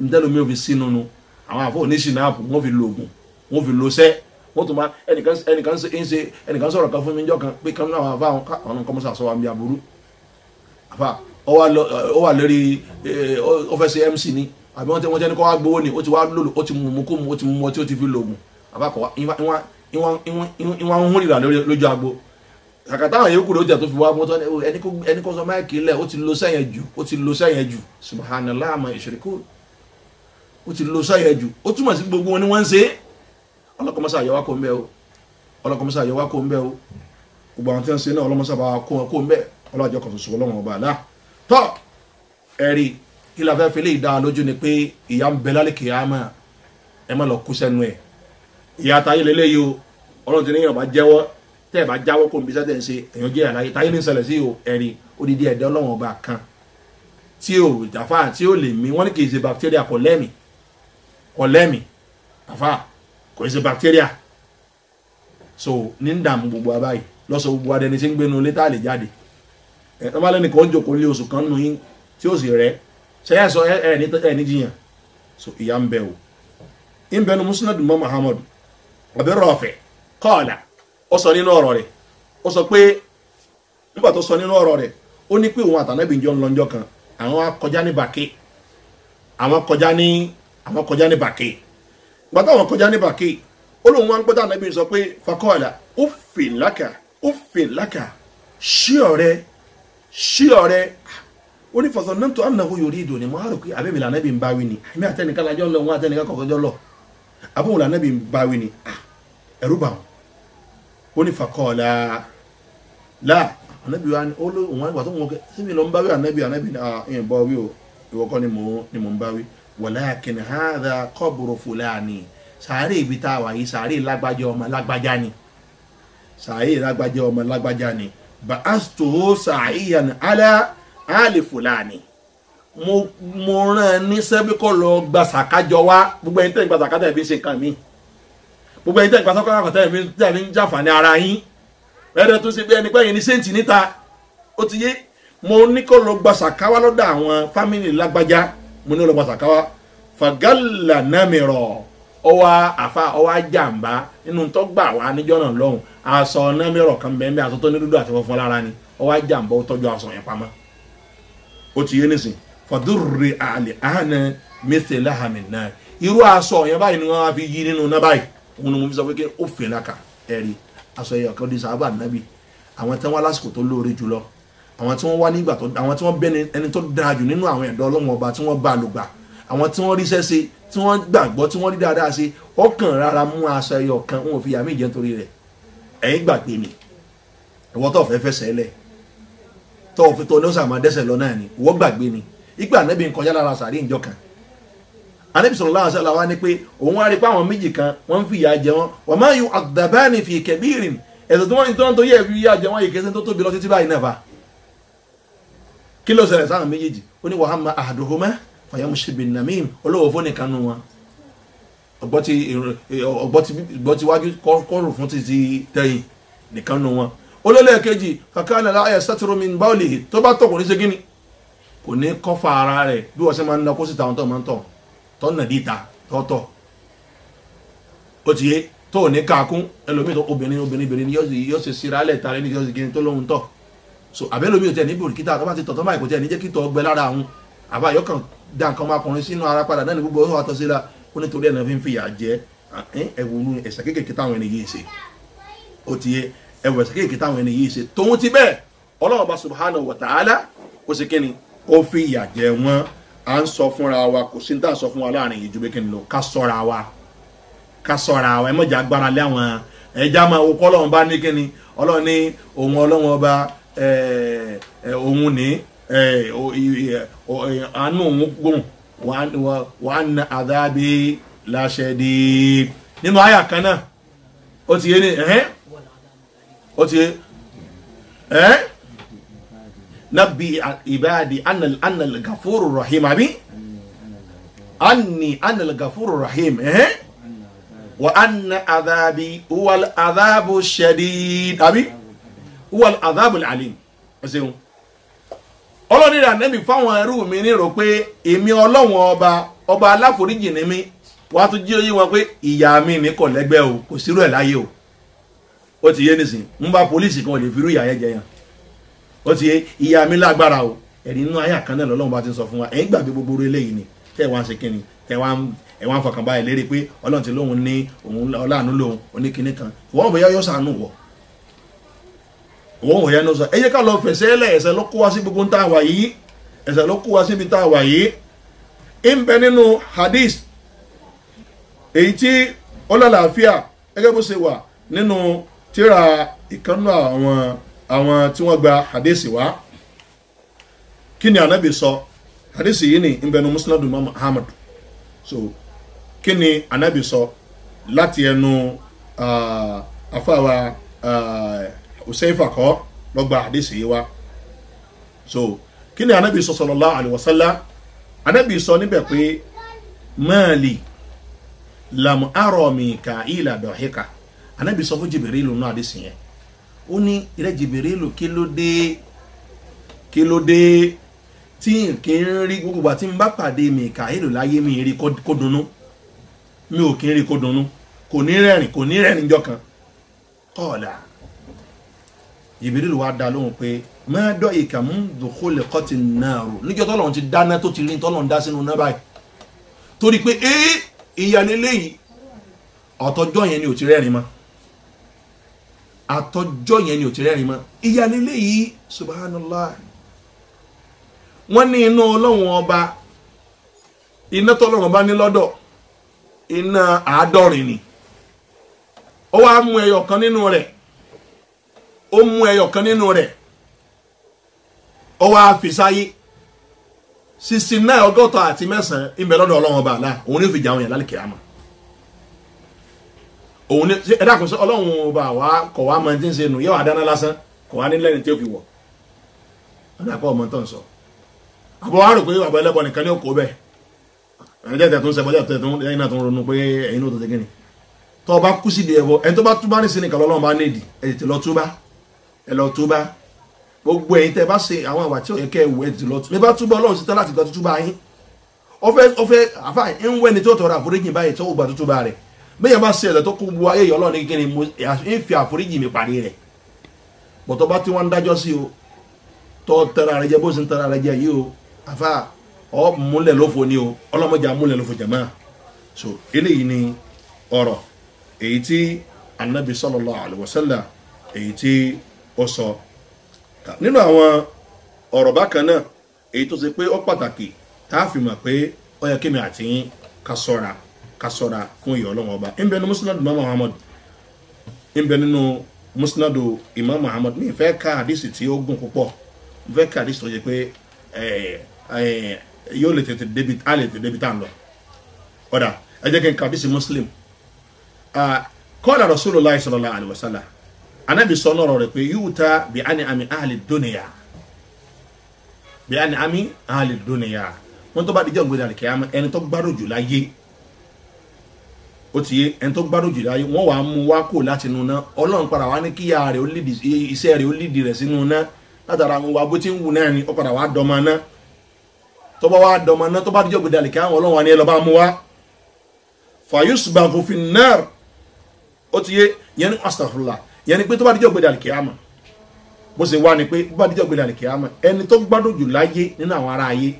ìdẹ́lómi ò fi sínú nu àwọn àfá òní sinapu wọ́n fi lo oògùn wọ́n fi lo sẹ́ wọ́n tún máa ẹnìkan sọ̀rọ̀ kan fún mi jọ́ kan pé kan náà àwọn àfá àwọn nǹkan mọ́sà sọ wa bí aburú àfá ó wà lórí ọ́fẹ́sì MC ni àbí wọ́n tẹ́ ní kọ́ wá gbówó ni ó ti wá lòlò ó ti mú kó mú ó ti mú ọtí ó ti fi lògùn àbákọ̀ ìwọ̀n ń hún ìrà lójú agbo kàkàtà àwọn yòókù ló jẹ́ tó fi wá mọ́tọ́ ẹni kọ́ sọ máìkì lẹ̀ ó ti lo sẹ́yẹn jù subhanallah ma yushrikun ó ti lo sẹ́yẹn jù ó túmọ̀ sí gbogbo wọn ni wọ́n ń ṣe ọlọ́kọ̀mọ́sá àyẹ̀wá kò ń bẹ́ o gbogbo àwọn tí wọ́n ń ṣe náà ọlọ́mọ́sá bá kó ń bẹ́ ọlọ́jọ́ kan ṣoṣo ọlọ́run ọba àlá tọ́ ẹ̀rí kí la fẹ́ fi lè dá lójú ni pé ìyá ń bẹ lálẹ́ kìyàmá ẹ má lọ kú sẹ́nu ẹ̀ ìyá táyé lélẹ́yìí o ọlọ́run ti ní èèyàn bá jẹ́wọ́ tẹ́ ẹ̀ bá jáwọ́ kó n bí sẹ́tẹ̀ ń ṣe èèyàn jẹ́ àlàyé táyé ní ṣẹlẹ̀ sí o ẹ̀rí odidi ẹ̀dá ọlọ́run ọba kan tí o jàfà tí o lè mí wọ́n ní kì í ṣe bacteria kò lẹ́mì àfà kò í ṣe bacteria so ní ń dààmú gbogbo abáyé lọ́sọ̀ gbogbo adẹni tí ń gbénu létà lè jáde ẹ̀ ọmọ alẹ́ni kan ń jòkó lé oṣù kan nù yín tí ó sì rẹ̀ sẹ́yà sọ ẹni jiyàn so ìyá ń bẹ o ń bẹnu musnad mọ́ Muhammad Abi Rafi qala ó sọ nínú ọ̀rọ̀ rẹ̀ ó sọ pé nígbà tó sọ nínú ọ̀rọ̀ rẹ̀ ó ní pé òun àtànẹ́bì jọ ń lọ́njọ́ kan àwọn kọjá ní Baqi àwọn kọjá ní Baqi gbàtà àwọn kọjá ní Baqi ó lóun wá ń pẹ́ tànẹ́bì sọ pé faqala uffin laka ṣí ọ̀rẹ́ ó ní fọ̀sọ̀ náà tó ànàwó yorí ìdò ní mọ́ pé àbẹ́bì lànàbì ń báwí ni àmì àtẹnìkan lájọ́ lọ wọn àtẹnìkan kọ̀kọ́jọ́ lọ àbúrò lànàbì ń báwí ni ẹ̀rú bà wọn ó ní fàkọ́ọ̀lá láà ànàbì wa ní olóhùn àgbà tó wọn kẹ́ síbi lọ ń báwí ànàbì ní ìyẹn bọ́ wí o ìwọ́kọ́ ni mò ń báwí walakin hadha qabru fulani sàárè ibi tá a wà yìí sàárè lágbájá ọmọ lágbájá ni ba'astuhu sa'iyan ala ali fulani mo rán ní sẹ́bí kọ́ lọ gba sàkájọ wá gbogbo ẹni tẹ́ ń gba sàkájọ ẹ̀bí ṣe kàn mí gbogbo ẹni tẹ́ ń gba sàkájọ ẹ̀bí ń jàǹfààní ara yín ẹ̀rẹ́ tó ṣe bí ẹni pẹ́yìn ní sẹ́ǹtì níta ó ti yé mo ní kọ́ lọ gba sàkáwá lọ́dọ̀ àwọn fámìlì lágbájá mo ní lọ gba sàkáwá fagala nàmìrọ̀ ọwọ́ jàǹbá nínú tó gbà wá níjọ́ náà lọ́hùn aṣọ nàmìrọ̀ kan bẹ́ẹ̀ bẹ́ẹ̀ aṣọ tó ní dúdú àti funfun lára ni ọwọ́ jàǹbá ó tọ́jú aṣọ yẹn pamọ́ ó ti yé nísìn fàdúrì àlè àhánà mẹsẹ̀ láhàmì náà irú aṣọ yẹn báyìí ni wọ́n á fi yí nínú náà báyìí òun ni mo fi sọ pé kí ó fè láka ẹ̀rí aṣọ yẹn ọ̀kan di sábà nábì àwọn tí wọ́n wá lásìkò tó lóore jùlọ àwọn tí wọ́n wá nígbà tó àwọn tí wọ́n bẹ́ni ẹni tó dáa jù nínú àwọn ẹ̀dọ́ ọlọ́wọ́n ọba tí wọ́n bá lò gbà àwọn tí wọ́n ríṣẹ́ ṣe tí wọ́n gbàgbọ́ tí wọ́n rí dáadáa ṣe ọkàn rárá mú aṣọ ẹyọ kan wọn ò fi yàmí ìjẹ́ torí rẹ̀ ẹ̀yin gbàgbé ni ìwọ tó fẹ́ fẹ́ sẹ́lẹ̀ tó fi tó ní ó sàmọ́ dẹ́sẹ̀ lọ náà ni ìwọ gbàgbé ni ìgbà Ànábì ń kọjá lára sàárè ìjọ kan Ànábì sallallahu alaihi wasallam wá ní pé òun wá rí pé àwọn méjì kan wọ́n ń fi ìyà jẹ wọn wa ma yu'adhabani fi kabirin ẹ̀sùn tí wọ́n tó yẹ fi ìyà jẹ wọn yìí kẹsẹ̀ tó tóbi lọ títí báyìí náà fa kí ló ṣẹlẹ̀ sáwọn méjèèjì ó ní wa hamma ahaduhuma fayamshi bin namim olówó fún nìkan nù wọn ọgbọ́tí wájú kọ́rù fún títí tẹ́yìn nìkan nù wọn olólè kejì fakana la yastatiru min bawlihi tó bá tọkùnrin ṣe gíní kò ní kọ́fà ara rẹ̀ bí wọ́n ṣe máa ń lọ kó síta àwọn tó máa ń tọ̀ tọ́nà díta tọ́tọ̀ ó ti yé tó ní kakún ẹlòmíì tó obìnrin ni yóò ṣe síra lẹ̀ tààrẹ ní yóò ṣe gíní tó lóhun tọ̀ so àbẹ́lòmíì ò tẹ̀ ní bòrìkítà tó bá ti tọ̀ tó báyìí kò tẹ̀ ní jẹ́ kí tọ̀ gbẹ lára àwọn àbá yọkàn dá nǹkan ọmọkùnrin sínú ara padà náà ní gbogbo ọ̀hún àtọ́ síra ó nítorí ẹ̀ náà fi ń fìyà jẹ ẹ̀wù ẹ̀sẹ̀ kéékèèké táwọn ẹni yìí ṣe ó ti yé ẹ̀wù ẹ̀sẹ̀ kéékèèké táwọn ẹni yìí ṣe tòun ti bẹ́ẹ̀ ọlọ́run bá subhanahu wa ta'ala ó ṣe kíni ó fi ìyà jẹ wọn à ń sọ fúnra wa kò sí ní tá à ń sọ fún wa láàrin yìí ju pé kíni lọ ká sọ́ra wa ẹ mọ̀jà agbára lé àwọn ẹja máa wò kọ́ ọlọ́run bá ní kíni ọlọ́run ní òun ọlọ́run ọba òun ní àánú òun gùn wà á na àdábì láṣẹ́dì nínú àyà kan náà ó ti yé ní ó ti yé نبي عبادي أن الغفور الرحيم أبي أنا الغفور الرحيم وأن عذابي هو العذاب الشديد أبي هو العذاب العليم أسيون ọlọ́run ní ànábì fáwọn ẹrú mi ní rò pé èmi ọlọ́run ọba aláforíjì ni mí wàá tún jí oyé wọn pé ìyá mi ní kò lẹ́gbẹ́ o kò sírú ẹ̀ láyé o ó ti yé nísìn ń bá pólísì kan ò lè fi irú ìyá yẹn jẹ yàn ó ti yé ìyá mi lágbára o ẹ̀rí inú ayé àkànnà lọ́lọ́run bá ti ń sọ fún wa ẹ̀yìn gbàgbé gbogbo eléyìí ni tẹ́ ẹ̀ wá ń ṣe kínni tẹ́ ẹ̀ wá ń fọkàn báyìí lérí pé ọlọ́run ti lóhun ní òun ọláàánú lòun oníkíní kan ìwọ́n bóyá yọ sànú wọ̀ ìwọ́n bóyá yọ sànú ẹ yẹ ká lọ fẹsẹ̀ lẹ̀ ẹ̀sẹ̀ ló kó wá sí gbogbo tá a wà yìí ẹ̀sẹ̀ ló kó wá síbi tá a wà yìí ń bẹ nínú hadith èyí tí ó lálàáfíà gẹ́gẹ́ bó ṣe wà nínú tíra ìkànnù àwọn tí wọ́n gba hadisi wá kí ni ànábì sọ hadisi yìí ni ìbẹnu musnadu muhammad so kí ni ànábì sọ láti ẹnu afáwa usaifa kọ́ lọ́gba hadisi yìí wá so kí ni ànábì sọ sallallahu alaihi wasallam ànábì sọ níbẹ̀ pé mali lam ara Mikaila dọ̀híkà ànábì sọ fún Jibrilu náà hadisi yẹn ó ní ìrẹ́ Jibrilu kí ló dé tí kí ń rí gbogbo àti ń bá pàdé Mikaila láyé mi rí kó dunnú mi ò kí ń rí kó dunnú kò ní rẹ́rìn jọ kan kọ́ọ̀lá Jibrilu wá dá lóhùn pé máa dọ́ ìkàmú dùkúlẹ̀ kọ́tì náà rò níjọ́ tọ́lọ́run ti dáná tó ti rí tọ́lọ́run dá sínú náà báyìí torí pé ìyàlélẹ́yìí ọ̀tọ́jọ́ yẹn ni ò ti rẹ́rìn mọ́ àtọjọ́ yẹn ni ò ti rẹ́rìn mọ́ ìyàlélẹ́ yìí subhanallah wọ́n ní iná ọlọ́run ọba iná tọ́lọ́run ọba ní lọ́dọ̀ iná 100 ni ó wá mú ẹyọ kan nínú rẹ̀ ó wá fi sáyé 69 ọgọ́ta àti 9 ìbẹ̀ lọ́dọ̀ ọlọ́run ọba àlá òun ní fi jà àwọn yẹn lálẹ́ kìámà òun ní ẹ̀dá kò sí ọlọ́run ọba wa kọ̀ wá máa ti ń ṣe nù yẹ́wà dáná lásán kọ̀ wá ní lẹ́ni tí ó fi wọ̀ ọ̀dà kọ́ ọmọ tó ń sọ àbọ̀ wá rò pé àbọ̀ ẹlẹ́bọ nìkan ní òkú bẹ́ẹ̀ ẹ̀jẹ̀ tẹ̀ tó ń sẹ́bọ̀ tẹ̀ tó ń ẹ̀yìn náà tó ń ronú pé ẹ̀yìn náà tó ti gíní tó bá kú sí di ẹ̀fọ́ ẹni tó bá túbá ní sinmi kàlọ́ ọlọ́run bá ní ìdí ẹ̀ ti lọ túbá gbogbo ẹ̀yin tẹ́ bá ṣe àwọn ìwà tí ó yẹ kẹ́ ẹ̀wù ẹ̀ ti lọ túbá bá túbá ọlọ́run sí tán láti gbà túbá yín ọfẹ́ àfà ń wẹ́ni tó tọrọ àforíjì báyìí tó gbà túbá rẹ̀ bẹ́ẹ̀ bá ṣe ẹ̀lẹ́ tó kú bu ayé ọlọ́run ní kíni mo ń fi àforíjì mi parí rẹ̀ bọ̀tọ̀ bá tí wọ́n ń dájọ́ sí o tọ́ tẹ́ra rẹ̀ jẹ́ bó ṣe ń tẹ́ra rẹ̀ jẹ́ yìí o àfà ọ múlẹ̀ lófo ni o ọlọ́mọdé múlẹ̀ lófo jẹ̀mọ́ so eléyìí ni ọ̀rọ̀ èyí tí anabi sallallahu alaihi wasallam èyí tí ó sọ nínú àwọn ọ̀rọ̀ bákan náà èyí tó ṣe pé ó pàtàkì tá a fi mọ̀ pé ó yẹ kémi àti yín ká ṣọ́ra fún ìyà Ọlọ́run ọba ń bẹ nínú musnad imam muhammad ń bẹ nínú musnad imam muhammad ní ìfẹ́ ká àdìsí tí ó gùn púpọ̀ ìfẹ́ ká àdìsí tó yẹ pé yóò lè tètè débi tá à ń lọ ọ̀dà ẹ jẹ́ kí n ká àdìsí muslim qala rasulullah sallallahu alaihi wasallam anabi sọ lọ́rọ̀ rẹ̀ pé yu'ta bi an'ami ahli dunya bí a ní àmì àhàlì dúnìyà wọn tó bá dijọ́ gbé dàrí kìámà ẹni tó gbádùn jù láyé ó ti yé ẹni tó gbádùn jù láyé wọn wà á mú wá kó láti inú ná ọlọ́run padà wá ní kíyà rẹ̀ ó lídìí iṣẹ́ rẹ̀ ó lídìí rẹ̀ sínú ná látara àwọn wa bó ti ń wù náà ni ó padà wá dọ́mọ ná tó bá wá dọmọ náà tó bá dijọ́ gbèdé àlìkẹ́ àwọn ọlọ́run wa ni ẹ lọ bá mú wá fayusbahu fin nar ó ti yé yẹn ní astaghfirullah yẹn ni pé tó bá dijọ́ gbèdé àlìkẹ́ àmọ́ bó ṣe wá ni pé bó bá dijọ́ gbèdé àlìkẹ́ àmọ́ ẹni tó gbádùn jù láyé nínú àwọn ará ayé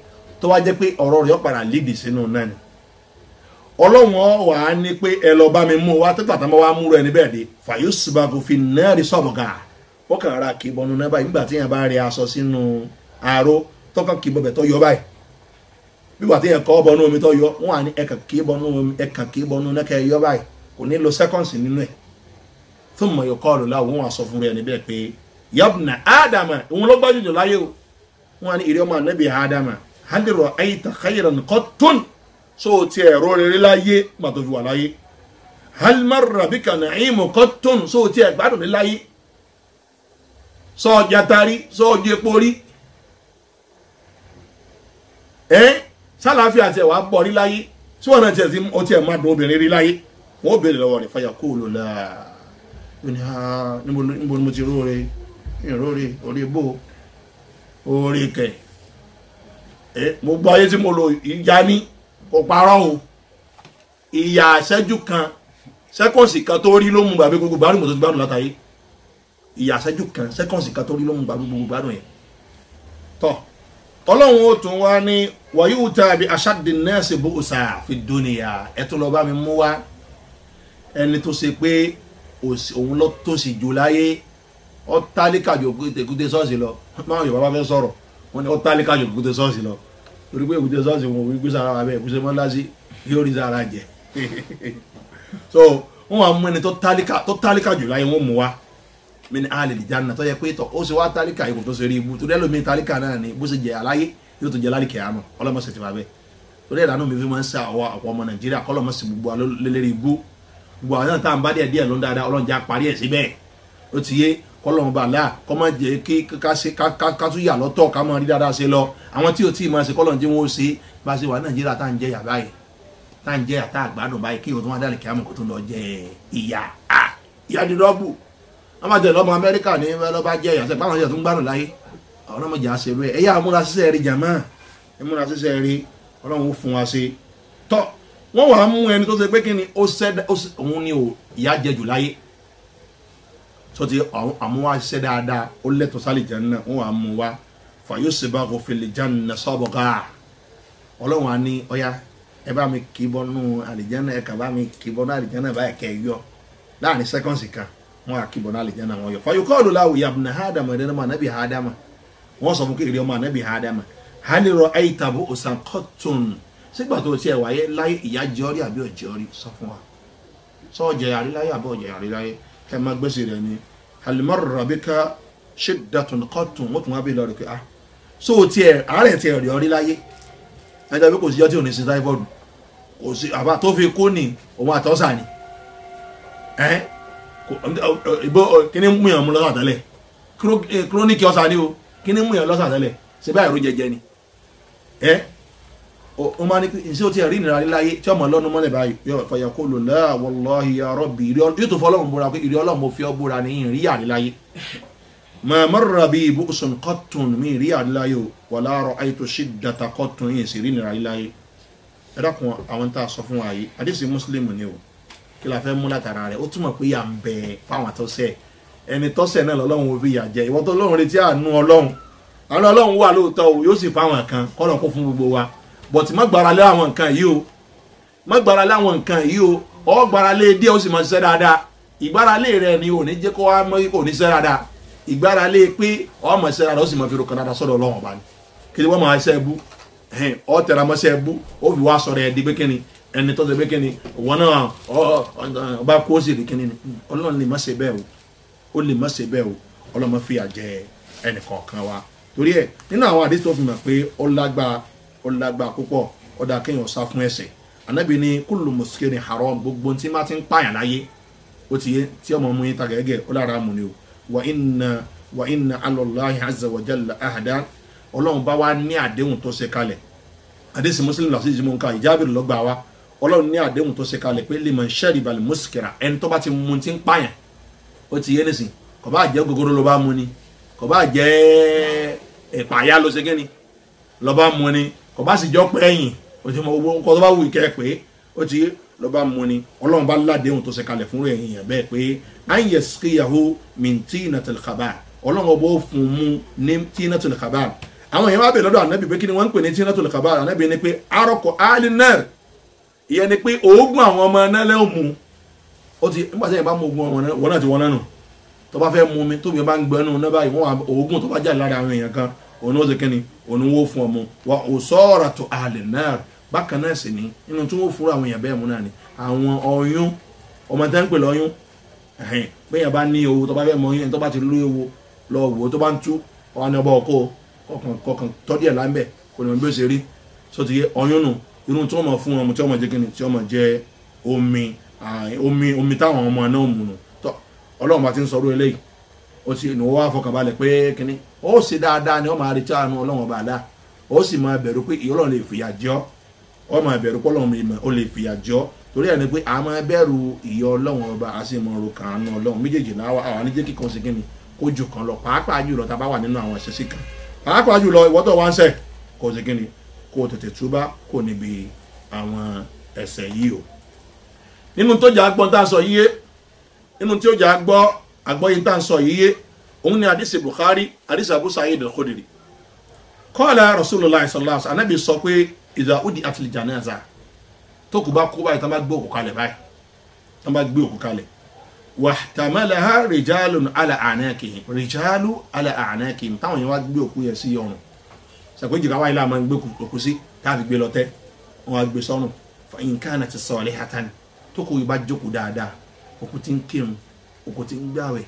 tó wá jẹ́ pé ọ̀rọ̀ rẹ̀ padà lídì sínú náà ni ọlọ́run wà á ní pé ẹ lọ bá mi mú wa tó tàtàmọ́ wa múrò ẹni bẹ́ẹ̀ dé fayusbahu fin nar sọ́bọ̀gà ó kàn ra kì í bọnu náà báyìí nígbà tí yẹn bá rí aṣọ sínú aró tọ́kàn kì í bọ̀bẹ̀ tó yọ báyìí nígbà tí yẹn kọ́ bọnú omi tó yọ wọ́n à ní ẹ̀kàn kì í bọnú omi ẹ̀kàn kì í bọnú náà kẹ́ yọ báyìí kò ní lo seconds nínú ẹ̀ tó mọ̀ yọ kọ́ọ̀lù láwọ̀ wọ́n wà sọ fún rẹ̀ níbẹ̀ pé yabna ádámà òun ló gbájú jù láyé o wọ́n à ní ìrẹ́ ọmọ ànábì ádámà hálìrọ̀ ayíta khayran qattun so ti ẹ̀rọ rere láyé gbà tó fi wà láyé halmarra bika na'imu qattun so ti ẹ̀ gbádùn ní láyé sọ jatari sọ jẹpori sálàáfíà tiẹ̀ wàá bọ̀ rí láyé tí wọ́n náà tiẹ̀ tí ó tiẹ̀ máa dùn obìnrin rí láyé wọ́n béèrè lọ́wọ́ rẹ̀ fàyà kó lò láà níbo ni mo ti róore ìróore orí bò orí kẹ̀ mo gbọ́ ayé tí mo lò ìyá ní kò parọ́ o ìyá àṣẹ́jú kan sẹ́kọ̀nsì kan tó rí ló mú gbàgbé gbogbo gbádùn mo tó ti gbádùn látàyé ìyá àṣẹ́jú kan sẹ́kọ̀nsì kan tó rí ló mú gbàgbé gbogbo gbádùn yẹn tọ́ ọlọ́run ó tún wá ní wàyí wùtá bí aṣáàdì náà ṣe bó ṣà fi dúnìyà ẹ̀tún lọ bá mi mú wá ẹni tó ṣe pé òun lọ tó sì jù láyé ọ tálíkà jù èkúté ṣọ́ọ̀ṣì lọ máa yọ̀ bá fẹ́ sọ̀rọ̀ wọ́n ní ọ tálíkà jù èkúté ṣọ́ọ̀ṣì lọ torí pé èkúté ṣọ́ọ̀ṣì wọn wí gbèsè ara bẹ́ẹ̀ kúṣe mọ́ lásì yóò rí sára jẹ so wọ́n wá mú ẹni tó tálíkà jù láyé wọ́n mú wá min alil janna tó yẹ pé tọ ó ṣe wá tálíkà yìí kò tó ṣe rí ibú torí ẹlòmíín tálíkà náà ni bó ṣe jẹ aláyé yóò tó jẹ lálìkẹ àmọ́ ọlọmọṣẹ ti wà bẹ́ẹ̀ torí ẹ̀dánù mi fi máa ń ṣe àwọn àpò ọmọ nàìjíríà kọlọmọṣẹ gbogbo alólélẹ́rì ibú gbogbo àwọn náà tá à ń bá díẹ̀ ló ń dáadáa ọlọ́njà parí ẹ̀ síbẹ̀ ó ti yé kọlọmọba láà kọ́ máa jẹ́ kí ká tún yà lọ́tọ̀ ká máa rí dáadáa ṣe lọ àwọn tí ò tí ì máa ṣe kọlọ̀njẹ́ wọn ó ṣe bá ṣe wà nàìjíríà tá à ń jẹ yà báyìí tá à ń jẹ yà tá àgbàdùn báyìí kí ìwọ̀n tó wá dálẹ̀ kí á mọ̀ kó tó lọ jẹ ìyà ìyà dídọ́gbù wọ́n máa jẹ́ lọ́mọ amẹ́ríkà ní lọ́ba jẹ́ ìyàsẹ́ báwọn ṣe tún gbádùn láyé àwọn ọmọ ìjà ṣe rẹ̀ ẹ̀yà àmúra ṣiṣẹ́ rí jàmá ìmúra ṣiṣẹ́ rí ọlọ́run ó fún wa ṣe tọ́ wọ́n wàá mú ẹni tó ṣe pé kí ni òun ni ìyá jẹ jù láyé tó ti àmúwá ṣiṣẹ́ dáadáa ó lẹ́tọ̀ sálì janna wọ́n wàá mú wa fayusbahu fil janna sabqa ọlọ́run á ní ọ̀yá ẹ bá mi kì í bọ́nú àlìjánà ẹ kà bá mi kì í bọ́nú àlìjánà báyìí kẹ́ ẹ yọ láàrin sẹ́kọ̀nsì kan wọn àkíbọ̀ náà lè jẹ́nà wọn yọ fayokọ́ọ̀lù láwù yabna ádámà ẹ̀dẹ́nà mọ̀ anábì ádámà wọ́n sọ fún kí ìrẹ́ ọmọ anábì ádámà hálìrọ̀ àìtàbù òsàn kọ́tùn sígbà tó tiẹ̀ wáyé láyé ìyá jẹ́ọ́rí àbí ọ̀jẹ́ọ́rí sọ fún wa sọ ọ̀jẹ̀ àríláyé àbí ọ̀jẹ̀ àríláyé kẹ́ máa gbèsè rẹ̀ ni halimọ́rọ̀ bí ká ṣe dàtún kọ́tùn wọ́n tún wá bí lọ́rọ̀ pé ah so tiẹ̀ àárẹ̀ tiẹ̀ rí ọrí láyé ẹjọ́ bí kò sí ọtí òní sí táífọ́ọ̀dù kò sí àbá tó fi kó ní òun àtọ́sà ni kíní mú yàn mú lọ́sà tẹ́lẹ̀ kírónìkì ọ̀sà ni o kíní mú yàn lọ́sà tẹ́lẹ̀ ṣe báyìí ró jẹjẹ ni o máa ní iṣẹ́ o ti rí ìnira líláyé tí ọmọ lọ́nu mọ́lẹ̀ báyìí yóò fọyà kó lò la wallahi ya rabbi yóò tó fọ́ ọlọ́run búra pé ìrí ọlọ́run mo fi ọ́ búra ní ìrí àríláyé ma marra bi bu'sun qattun mi ìrí àríláyé o wala ra'aytu shiddata qattun yìí sì rí ìnira líláyé ẹ dákun àwọn tá a sọ fún wa yìí àdìsí Muslim ni o kí la fẹ́ mú látara rẹ̀ ó túmọ̀ pé yà ń bẹ fáwọn àtọ́sẹ̀ ẹni tọ́sẹ̀ náà lọ́lọ́run ó fi yà jẹ ìwọ́n tó lọ́run retí àánú ọlọ́run àánú ọlọ́run wà lóòótọ́ o yóò sì fáwọn kan kọ́lọ̀ kó fún gbogbo wa bọ̀tí má gbára lé àwọn nǹkan yìí o má gbára lé àwọn nǹkan yìí o ọ gbára lé díẹ̀ ó sì máa ṣiṣẹ́ dáadáa ìgbára lé rẹ̀ ni ò ní jẹ́ kó wá mọ́ kó ní ṣiṣẹ́ dáadáa ìgbára lé pé ọ máa ṣiṣẹ́ dáadáa ó sì máa fi rògbòn dáadáa sọ́dọ̀ ọlọ́run ọba ni kí wọ́n máa ṣiṣẹ́ bú ọ tẹ̀ra mọ́ ṣiṣẹ́ bú ó fi wá sọ̀rọ̀ ẹ̀ di pé kíni ẹni tó ṣe pé kíni wọn náà ọba kó sì rí kíni ọlọ́run lè má ṣe bẹ́ẹ̀ o ó lè má ṣe bẹ́ẹ̀ o ọlọ́run má fi àjẹ ẹnì kọ̀ọ̀kan wa torí ẹ̀ nínú àwọn àdéhùn tó fi mọ̀ pé ó lágbá púpọ̀ ó dá kéèyàn sá fún ẹ̀ṣẹ̀ ànábì ní kullu muskirin haram gbogbo tí má ti ń pààyàn láyé ó ti yé tí ọmọ mú yín ta gẹ́gẹ́ ó lára mú ni o wa inna ala Allahi azza wa jalla ahdan ọlọ́run bá wá ní àdéhùn tó ṣe kalẹ̀ àdéhùn Muslim làṣí ìjìmọ̀ nǹkan Jábìrì lọ́gbà wa ọlọ́run ní àdéhùn tó ṣe kalẹ̀ pé liman sharibal muskira ẹni tó bá ti mú ti ń pààyàn ó ti yé nísìn kò bá jẹ́ gogoro ló bá mú ni kò bá jẹ́ ìpààyà ló ṣe gẹ́ni ló bá mú ni kò bá sì jọ pé ẹ̀yìn ó ti mọ owó nǹkan tó bá wù kẹ́ pé ó ti lọ bá mu ni ọlọ́run bá ládéhùn tó ṣe kalẹ̀ fún ẹ̀yìn yẹn bẹ́ẹ̀ pé ayẹ̀sìkìyàwó mintinatul khabar ọlọ́run ọbọ̀ fún mu ní tinatul khabar àwọn èèyàn wá bẹ̀ lọ́dọ̀ ànábì pé kí ni wọ́n ń pè ní tinatul khabar ànábì ni pé arọ́kọ̀ alinar ìyẹn ni pé oògùn àwọn ọmọ náà lẹ́hùn mu ó ti nígbà tí èèyàn bá mú oògùn ọmọ náà wọ́n náà ti wọ́n náà nù tó bá fẹ́ mú mi tóbi bá ń gbẹ́nu náà báyìí wọ́n oògùn tó bá jà lára àwọn èèyàn kan òun ó ṣe kí ni òun wó fún ọmọ wa usaratu alinar bákan náà sì ni nínú tí wọ́n fúnra àwọn èèyàn bẹ́ẹ̀ mú náà ni àwọn ọyún ọmọ tẹ́ ń pè lọ́yún bẹ́ẹ̀ bá ní owó tó bá fẹ́ mọ oyún tó bá ti lú ewu lọ wò tó bá ń tú ọwọ́ ní ọba ọkọ kọkàn tọ́dí ẹ̀ láńbẹ̀ kò ní wọn bí ó ṣe rí sọ ti yẹ ọyún nù irun tí wọ́n mọ̀ fún ọmọ tí wọ́n mọ̀ jẹ́ kíni tí wọ́n mọ̀ jẹ́ omi táwọn ọmọ náà mú nù tọ́ ọlọ́run bá ti ń sọ orí eléyìí ó ti ní wọ́n wá fọkànbalẹ̀ pé kíní ó sì dáadáa ni wọ́n máa retí àánú ọlọ́run ọba àdá ó sì máa bẹ̀rù pé ọlọ́run lè fìyà jọ́ ó máa bẹ̀rù pé ọlọ́run ó lè fìyà jọ́ torí ẹni pé a máa bẹ̀rù ìyà ọlọ́run ọba a sì mọ̀ ọ̀rọ̀ kan ọlọ́run méjèèjì náà àwọn àníjẹ́ kíkan sí kíni kó jù kan lọ pàápàá jùlọ tá a bá wà nínú àwọn ẹ̀ṣẹ̀ sí kan pàápàá jùlọ ìwọ́tọ̀ wá ń ṣẹ̀ kó sí kíni kó tètè túbá kó níbi àwọn ẹ̀ṣẹ̀ yìí o nínú tó jà gbọ́n tá a sọ yíyé nínú tí ó jà gbọ́ àgbọ́yé tá a sọ yíyé òun ni hadisi Bukhari hadisi Abu Sa'id al-Khudri qala Rasulullah sallallahu alaihi wasallam Ànábì sọ pé idha udi'at al-janaza tó kù bá kú báyìí tán bá gbé òkú kalẹ̀ báyìí tán bá gbé òkú kalẹ̀ wahtamalaha rijalun ala a'naqihim rijalu ala a'naqihim táwọn yẹn wá gbé òkú yẹn sí ọrùn sàpé jìkà wáyé láàmú gbé òkú sí káàfi gbé lọ́tẹ́ wọn wá gbé sọ́rùn fa in kanat salihatan tó kù bá jókòó dáadáa òkú tí ń kírun òkú tí ń gbàwẹ̀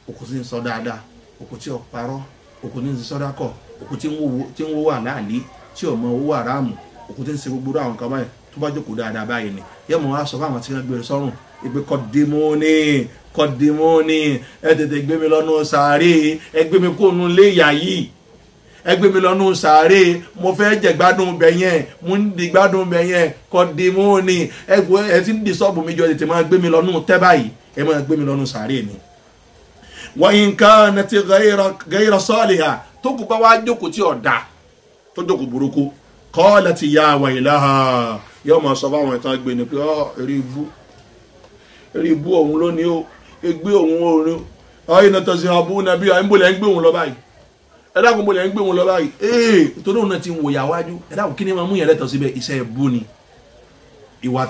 òkú tí ń sọ dáadáa òkú tí ò parọ́ òkú tí ń sọdákọ̀ òkú tí ń wó wà láàlí tí ò mọ owó àràmù òkú tí ń ṣe gbogbo àwọn kan báyìí tó bá jókòó dáadáa báyìí ni yẹ mọ̀ wá sọ fáwọn tí wọ́n gbé sọ́rùn ìpè kọ́dìmọ́ni ẹ tètè gbé mi lọ́nà sàárè ẹ gbé mi kó nu lé ìyá yìí ẹ gbé mi lọ́nà sàárè mo fẹ́ jẹ gbádùn bẹ̀ yẹn mo ń di gbádùn bẹ̀ yẹn kọ́dìmọ́ni ẹ ti ń di sọ́ọ̀bù mi jọ tètè máa gbé mi lọ́nà tẹ́ báyìí ẹ máa gbé mi lọ́nà sàárè ni. wa in kanat ghayra salihah tó kù bá wá jókòó tí ọ̀dà tó jókòó burúkú qalat ya waylaha yóò máa sọ fáwọn ìtàn gbé ni pé eré ibú òun lónìí ó gbé òun orin ọ̀yìn náà tọ́sí abú nàbí àìmbòlẹ̀ ń gbé òun lọ báyìí ẹ̀dàkùn bòlẹ̀ ń gbé òun lọ báyìí torí òun náà ti ń wòyà wájú ẹ̀dàkùn kí ni máa mú yẹn lẹ́tọ̀ síbẹ̀ iṣẹ́ ẹ̀bú ni ìwà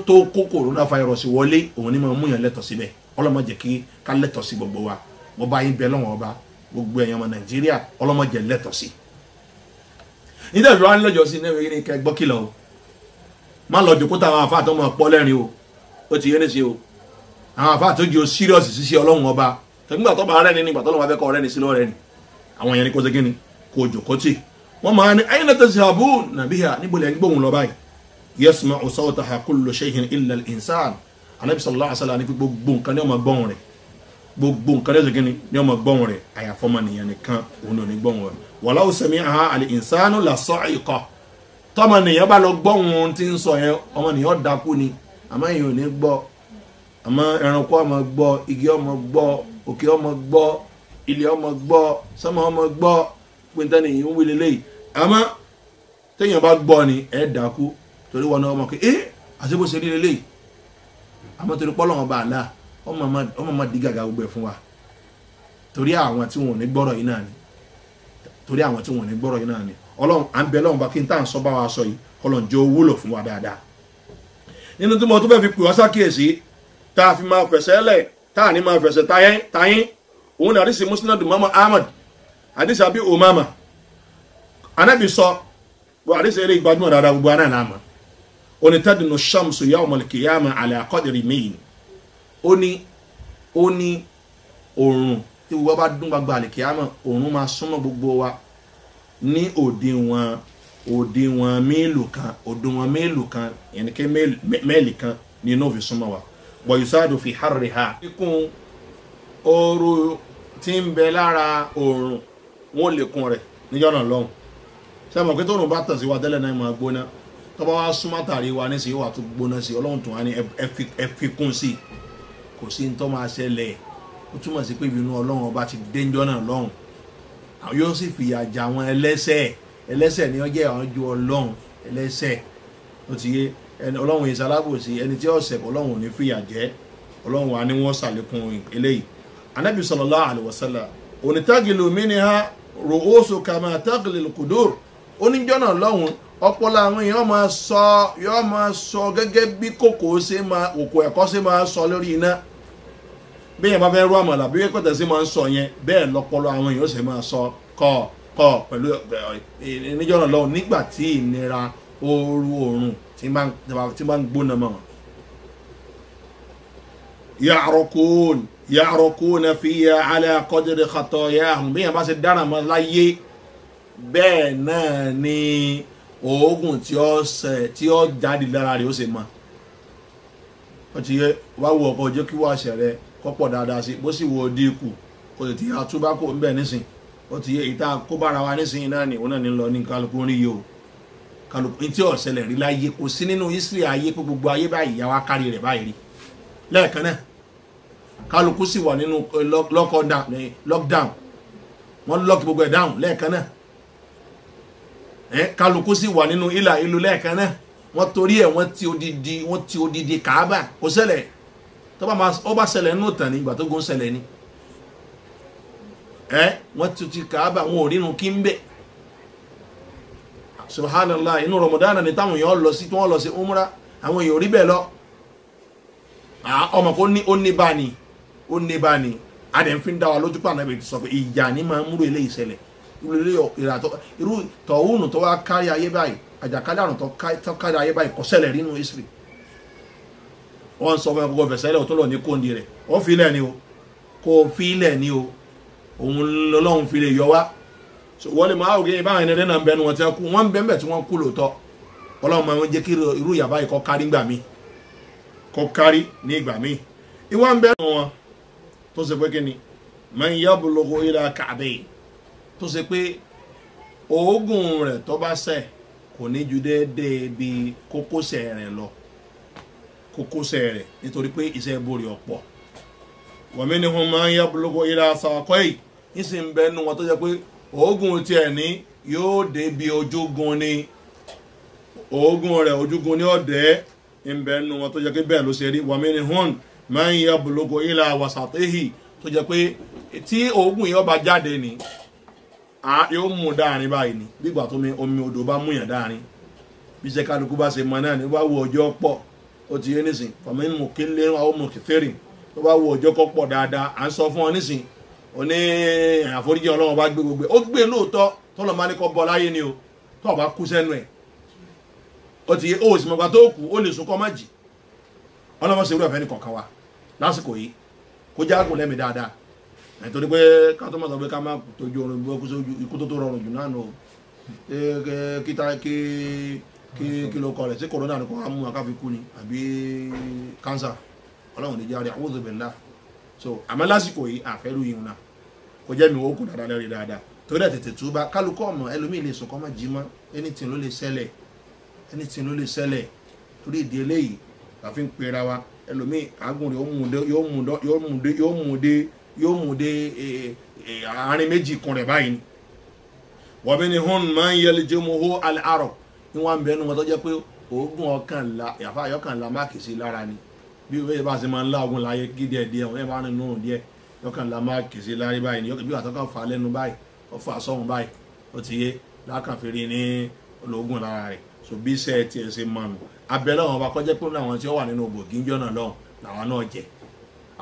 tó kó coronavirus wọlé òun ni máa mú yẹn lẹ́tọ̀ síbẹ̀ ọlọ́mọ jẹ́ kí ká lẹ́tọ̀ sí gbogbo wa mo bá yín bẹ lọ́wọ́ ọba gbogbo ẹ̀yàn ọmọ Nàìjíríà ọlọ́mọ jẹ́ lẹ́tọ̀ sí nígbà tó wá ń lọ́jọ́ sí náà ní kẹ́ gbọ́ kìlọ̀ o má lọ jòkó táwọn àfáà tó mọ̀ pọ́ lẹ́rìn o ó ti yé ní sí o àwọn àfáà tó jẹ́ o serious síṣẹ́ ọlọ́run ọba tẹ̀gbọ́n tó bá rẹ́ni nígbà tó lọ́wọ́ bá fẹ́ kọ́ rẹ́ni sí lọ́rẹ́ ni àwọn yẹn ni kó ṣe kíni kó jòkó tì wọ́n máa ní ayé náà tẹ̀sí àbú nàbíyà níbo lẹ́ ń gbóhùn lọ báyìí yasma'u sawtaha kullu shay'in illa al-insan Ànábì sallallahu alaihi wasallam ní gbogbo nǹkan ní ọmọ gbọ́hùn rẹ̀ gbogbo nǹkan ní ọ̀sẹ̀ kíni ní ọmọ gbọ́hùn rẹ̀ àyàfọ́mọ nìyẹn nìkan òun ò ní gbọ́hùn rẹ̀ walau sami'aha al-insanu la sa'iqa tọ́mọ nìyẹn bá lọ gbọ́hùn tí ń sọ yẹn ọmọ nìyẹn dákú ni àmọ́ èèyàn ò ní gbọ́ àmọ́ ẹranko ọmọ gbọ́ igi ọmọ gbọ́ òkè ọmọ gbọ́ ilé ọmọ gbọ́ sọ́mọ ọmọ gbọ́ pínta nìyẹn ń wí lélẹ́yìí àmọ́ téèyàn bá gbọ́ ni ẹ̀ dákú torí wọn náà ọmọ kẹ àti bó ṣe rí lélẹ́yìí àmọ́ torí pọ́lọ́wọ́n bá àlá ọmọ máa di gàgà gbogbo ẹ̀ fún wa torí àwọn tí wọn ò ní gbọ́rọ̀ yìí náà ni torí àwọn tí wọn ò ní gbọ́rọ̀ yìí náà ni ọlọ́run à ń bẹ lọ́run bá kí n tá à ń sọ bá wa sọ yìí ọlọ́run jẹ́ wúlò fún wa dáadáa nínú tí mo tún fẹ́ fi pè wá sákìyèsí tá a fi máa fẹsẹ̀ lẹ̀ tá a ní máa fẹsẹ̀ táyín òun ni àdìsí Musnad Imam Ahmad àdìsí Abi Umama Ànábì sọ àdìsí eré ìgbàdúmọ̀ dáadáa gbogbo aná náà mọ̀ oni tadinu shamsu yawmal qiyamah ala qadri min oni oòrùn tí gbogbo bá dún gbagba al-qiyamah oòrùn máa súnmọ́ gbogbo wa ní òdiwọ̀n mélòó kan yẹn ke mẹ́ẹ̀lì kan ní inú fi súnmọ́ wa wa yusadu fi harriha ikun ooru tí ń bẹ lára oòrùn wọn lè kún rẹ̀ níjọ́ náà lọ́hùn ṣé mọ̀ pé tóòrùn bá tàn sí wa tẹ́lẹ̀ náà máa gbóná tọ́ba wá súnmọ́ tàrí wa ní sí wà tó gbóná sí ọlọ́run tó wá ní ẹ fi kún sí kò sí ní tó máa ṣẹlẹ̀ ó túmọ̀ sí pé ìbínú ọlọ́run ọba ti déńjọ́ náà lọ́hùn àwọn yóò sì fìyà jà wọn ẹlẹ́ṣẹ̀ ẹlẹ́sẹ̀ ni ó jẹ́ àwọn ju ọlọ́run ẹlẹ́sẹ̀ ó ti yé ọlọ́run yìí sálábòsí ẹni tí ó ṣẹ̀ ọlọ́run ò ní fìyà jẹ ọlọ́run wa ni wọ́n ṣàlékún eléyìí anabi sallallahu alaihi wasallam onitagilu minha ru'usu kama tagilil kudur oníjọ́nà lọ́hùn ọpọlọ àwọn èèyàn máa sọ gẹ́gẹ́ bí òkò ẹ̀kọ́ ṣe máa sọ lórí iná bí yẹn bá fẹ́ rú àmàlà bí pẹ̀tẹ̀ sí máa ń sọ yẹn bẹ́ẹ̀ lọ́pọlọ àwọn èèyàn ṣe máa sọ kọ́ pẹ̀lú níjọ́nà lọ́hùn nígbà tí ìnira ooru oòrùn tí máa ń gbóná mọ́ ya'raquna fiha ala qadri khatayahum bí yẹn bá ṣe dára mọ́ láyé bẹ́ẹ̀ náà ni oògùn tí ó jáde lára rẹ̀ ó ṣe mọ́ ó ti yẹ wá wo ọkọ̀ jẹ́ kí wàá ṣẹ̀ rẹ kọ́pọ̀ dáadáa sí bó sì wo dínkù kò sì ti àtúbá kò ń bẹ̀ nísìn ó ti yẹ ìta kó bára wa nísìn náà ni òun náà ní lọ ní kálukú rí yìí o kálukú tí ó ṣẹlẹ̀ rí láyé kò sí nínú history ayé pé gbogbo ayé báyìí yà wá kárí rẹ̀ báyìí rí lẹ́ẹ̀kan náà kálukú sì wà nínú lockdown wọ́n lock gbogbo ẹ̀ down lẹ́ẹ̀kan náà kálukú sì wà nínú ìlú lẹ́ẹ̀kan náà wọ́n torí ẹ̀ wọ́n ti odidi Kaaba kò ṣẹlẹ̀ tó bá ṣẹlẹ̀ nínú tàn ní ìgbà tó gún ṣẹlẹ̀ ni wọ́n ti Kaaba wọn ò rínú kí ń bẹ̀ subhanallah inú Ramadan ni táwọn èèyàn lọ sí tí wọ́n lọ sí umra àwọn èèyàn rí bẹ́ẹ̀ lọ ọmọ kò ní ó ní bá ní adẹ̀ ń fi ń dá wa lójú pàánà ibi ti sọ pé ìjà ní máa ń múrò ilé ìṣẹ̀lẹ̀ irú tọ̀húnù tó wá kárí ayé báyìí àjàkálẹ̀ àrùn tó kárí ayé báyìí kò ṣẹlẹ̀ nínú history wọ́n sọ fún ẹgbẹ́ fẹ̀sẹ̀lẹ̀ tó lọ ní kóńdì rẹ̀ ó fi ilẹ̀ ni o kò fi ilẹ̀ ni o òun lọ́lọ́run fi lè yọ wá wọ́n lè máa ògé báwọn ẹni náà ń bẹnu wọn tí wọ́n kú wọ́n ń bẹ́ẹ̀ tí wọ́n kú lóòótọ́ ọlọ́run máa ń jẹ́ kí irú ìyàbá yìí kó kárí nígbà míì kó kárí ní ìgbà míì ìwọ́n ń bẹ́ẹ̀ wọn tó ṣe pé kí ni man yablughu ila ka'bayn tó ṣe pé oògùn rẹ̀ tó bá ṣẹ̀ kò ní ju déédéé bí kókósẹ̀ rẹ̀ lọ kókósẹ̀ rẹ̀ nítorí pé iṣẹ́ borí ọ̀pọ̀ wa minhum man yablughu ila saqayhi ìsìn ń bẹ́nu wọn tó jẹ́ pé oògùn tiẹ̀ ní yóò dé bí ojúgun ni oògùn rẹ̀ ojúgun ní ọ̀dẹ́ ń bẹ́nu wọn tó jẹ́ pé bẹ́ẹ̀ ló ṣe rí wa minhum man yablughu ila wasatihi tó jẹ́ pé tí oògùn yìí ọba jáde ni yóò mú dáàrin báyìí ni bí ìgbà tó omi odò bá múyàn dáàrin bí iṣẹ́ kálukú bá ṣe mọ náà ní bá wo ọjọ́ pọ̀ ó ti yé nísìn fàmí mú kí lé àwọn mú kìfẹ́rì tó bá wo ọjọ́ kọ́ pọ̀ dáadáa à ń sọ fún ọ nísìn ó ní àforíjì ọlọ́run bá gbé gbogbo ó gbé lóòótọ́ tọ́lọ̀ máa ní kọ́ bọ́ láyé ni o tó ọba kú sẹ́nu ẹ̀ ó ti yé ó sì mọ̀gbà tó kù ó lè sún kọ́ má jì ọlọ́mọ ṣe wúlò ẹ̀fẹ́ ní kọ̀ọ̀kan wa lásìkò yìí kó jágùn lẹ́mi dáadáa nítorí pé ká tó mọ̀ sọ pé ká má tójú oorun bí wọ́n kú sójú ikú tó rọrùn jù náà nù kí ló kọ rẹ̀ sí kòrónà ní kò á mú akáfi kú ni àbí kánsà ọlọ́run ní jáde a'udhu billah so àmọ́ lásìkò yìí àfẹ́rù yìí náà kó jẹ́ mi ó kù dáadáa lẹ́rìí dáadáa torí ẹ̀ tètè túbá kálukọ́ ọmọ ẹlòmíì lè sùn kọ́ má jí mọ́ anything ló lè ṣẹlẹ̀ torí ìdí eléyìí àfi ń pera wa ẹlòmíì àgùn rẹ̀ yóò mú dé àárín méjì kan rẹ̀ báyìí ni wọ́n bí ní hún máa ń yẹlẹ jẹ́ mọ́ alárọ̀ ní wọ́n bẹ̀rẹ̀ nù wọ́n tó jẹ́ pé oògùn yàfa ayọ́kànlá máàkì sí lára ni bí wọ́n bá ṣe máa ń láàgùn láyé gídẹ̀ díẹ̀ wọ́n bá nínú díẹ̀ yọ́kànlá máàkì sí lára báyìí ni bí wàá tọ́kàn fà lẹ́nu báyìí ó fà sọ́hun báyìí ó ti yé lákànfèrè ní olóògùn lára rẹ̀ so bí iṣẹ́ tiẹ̀ ṣe máa nù abẹ́lẹ́ wọn bá kọjá pé àwọn tí ó wà nínú ògbògì ń jọ́nà lọ́hùn làwọn náà jẹ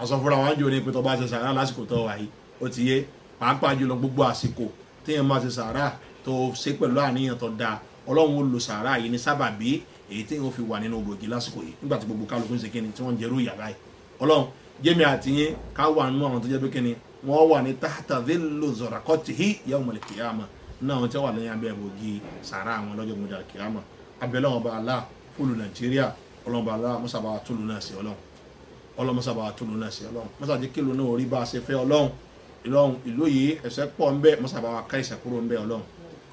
àsọfúnra wọn jò ní pé tó bá ṣe sàárà lásìkò tó wà yìí ó ti yé pàápàá jùlọ gbogbo àsìkò téèyàn máa ṣe sàárà tó ṣe pẹ̀lú àníyàn tó dáa ọlọ́run ó lo sàárà yìí ní sábàbí èyí téèyàn fi wà nínú ògbògì lásìkò yìí nígbà tí gbogbo kálukú ń ṣe kíni tí wọ́n ń jẹ́rú ìyà báyìí ọlọ́run jẹ́mi àti yín ká wà nínú àwọn tó jẹ́ pé kíni wọ́n wà ní tahta dhillu zaraqatihi yawmal qiyamah náà wọn tí wọ́n wà lẹ́yìn abẹ́ ògbògì sàárà àwọn lọ́jọ́ gbọdọ̀ kìyàmà abẹ́lẹ́ wọn bá Allah fúlù Nàìjíríà ọlọ́run bá Allah mọ́sàbà túlù náà sí ọlọ́run mọ́sàbà túlù náà sí ọlọ́run mọ́sàbà kílò náà orí bá a ṣe fẹ́ ọlọ́run ìlú yìí ẹ̀ṣẹ̀ pọ̀ ń bẹ mọ́sàbà ká ẹ̀ṣẹ̀ kúrò ń bẹ ọlọ́run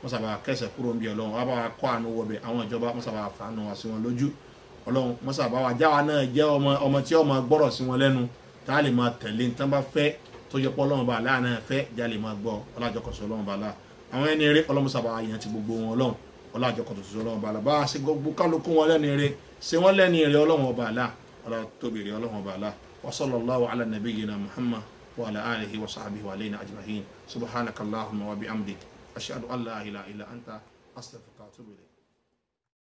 mọ́sàbà ká ẹ̀ṣẹ̀ kúrò ń bẹ ọlọ́run wọ́n bá wa kọ́ àánú wọbẹ̀ àwọn ìjọba mọ́sàbà fàánù wá sí wọn lójú ọlọ́run mọ́sàbà wa jáwa náà jẹ́ ọmọ tí ọmọ gbọ́rọ̀ sí wọn lẹ́nu tá a lè máa tẹ̀lé ní tán bá fẹ́ tó yẹ pọ́ ọlọ́run bá aláà náà fẹ́ já lè máa gbọ́ ọlájọkọ̀sọ ọlọ́run bá aláà àwọn ẹni eré ọlọ́mùsàbà àyàn ti gbogbo wọn ọlọ́run ọlọ́àjọkọ̀ tó ṣoṣo ọlọ́run ọba àlá bá a ṣe gbogbo kálukú wọn lẹ́ni eré ṣe wọ́n lẹ́ni eré ọlọ́run ọba àlá ọlọ́tóbìrì ọlọ́run ọba àlá wa sallallahu ala nabiyyina Muhammad wa ala alihi wa sahbihi wa alayna ajma'in subhanakallahumma wa bihamdik ashhadu an la ilaha illa anta astaghfiruka wa atubu ilayk.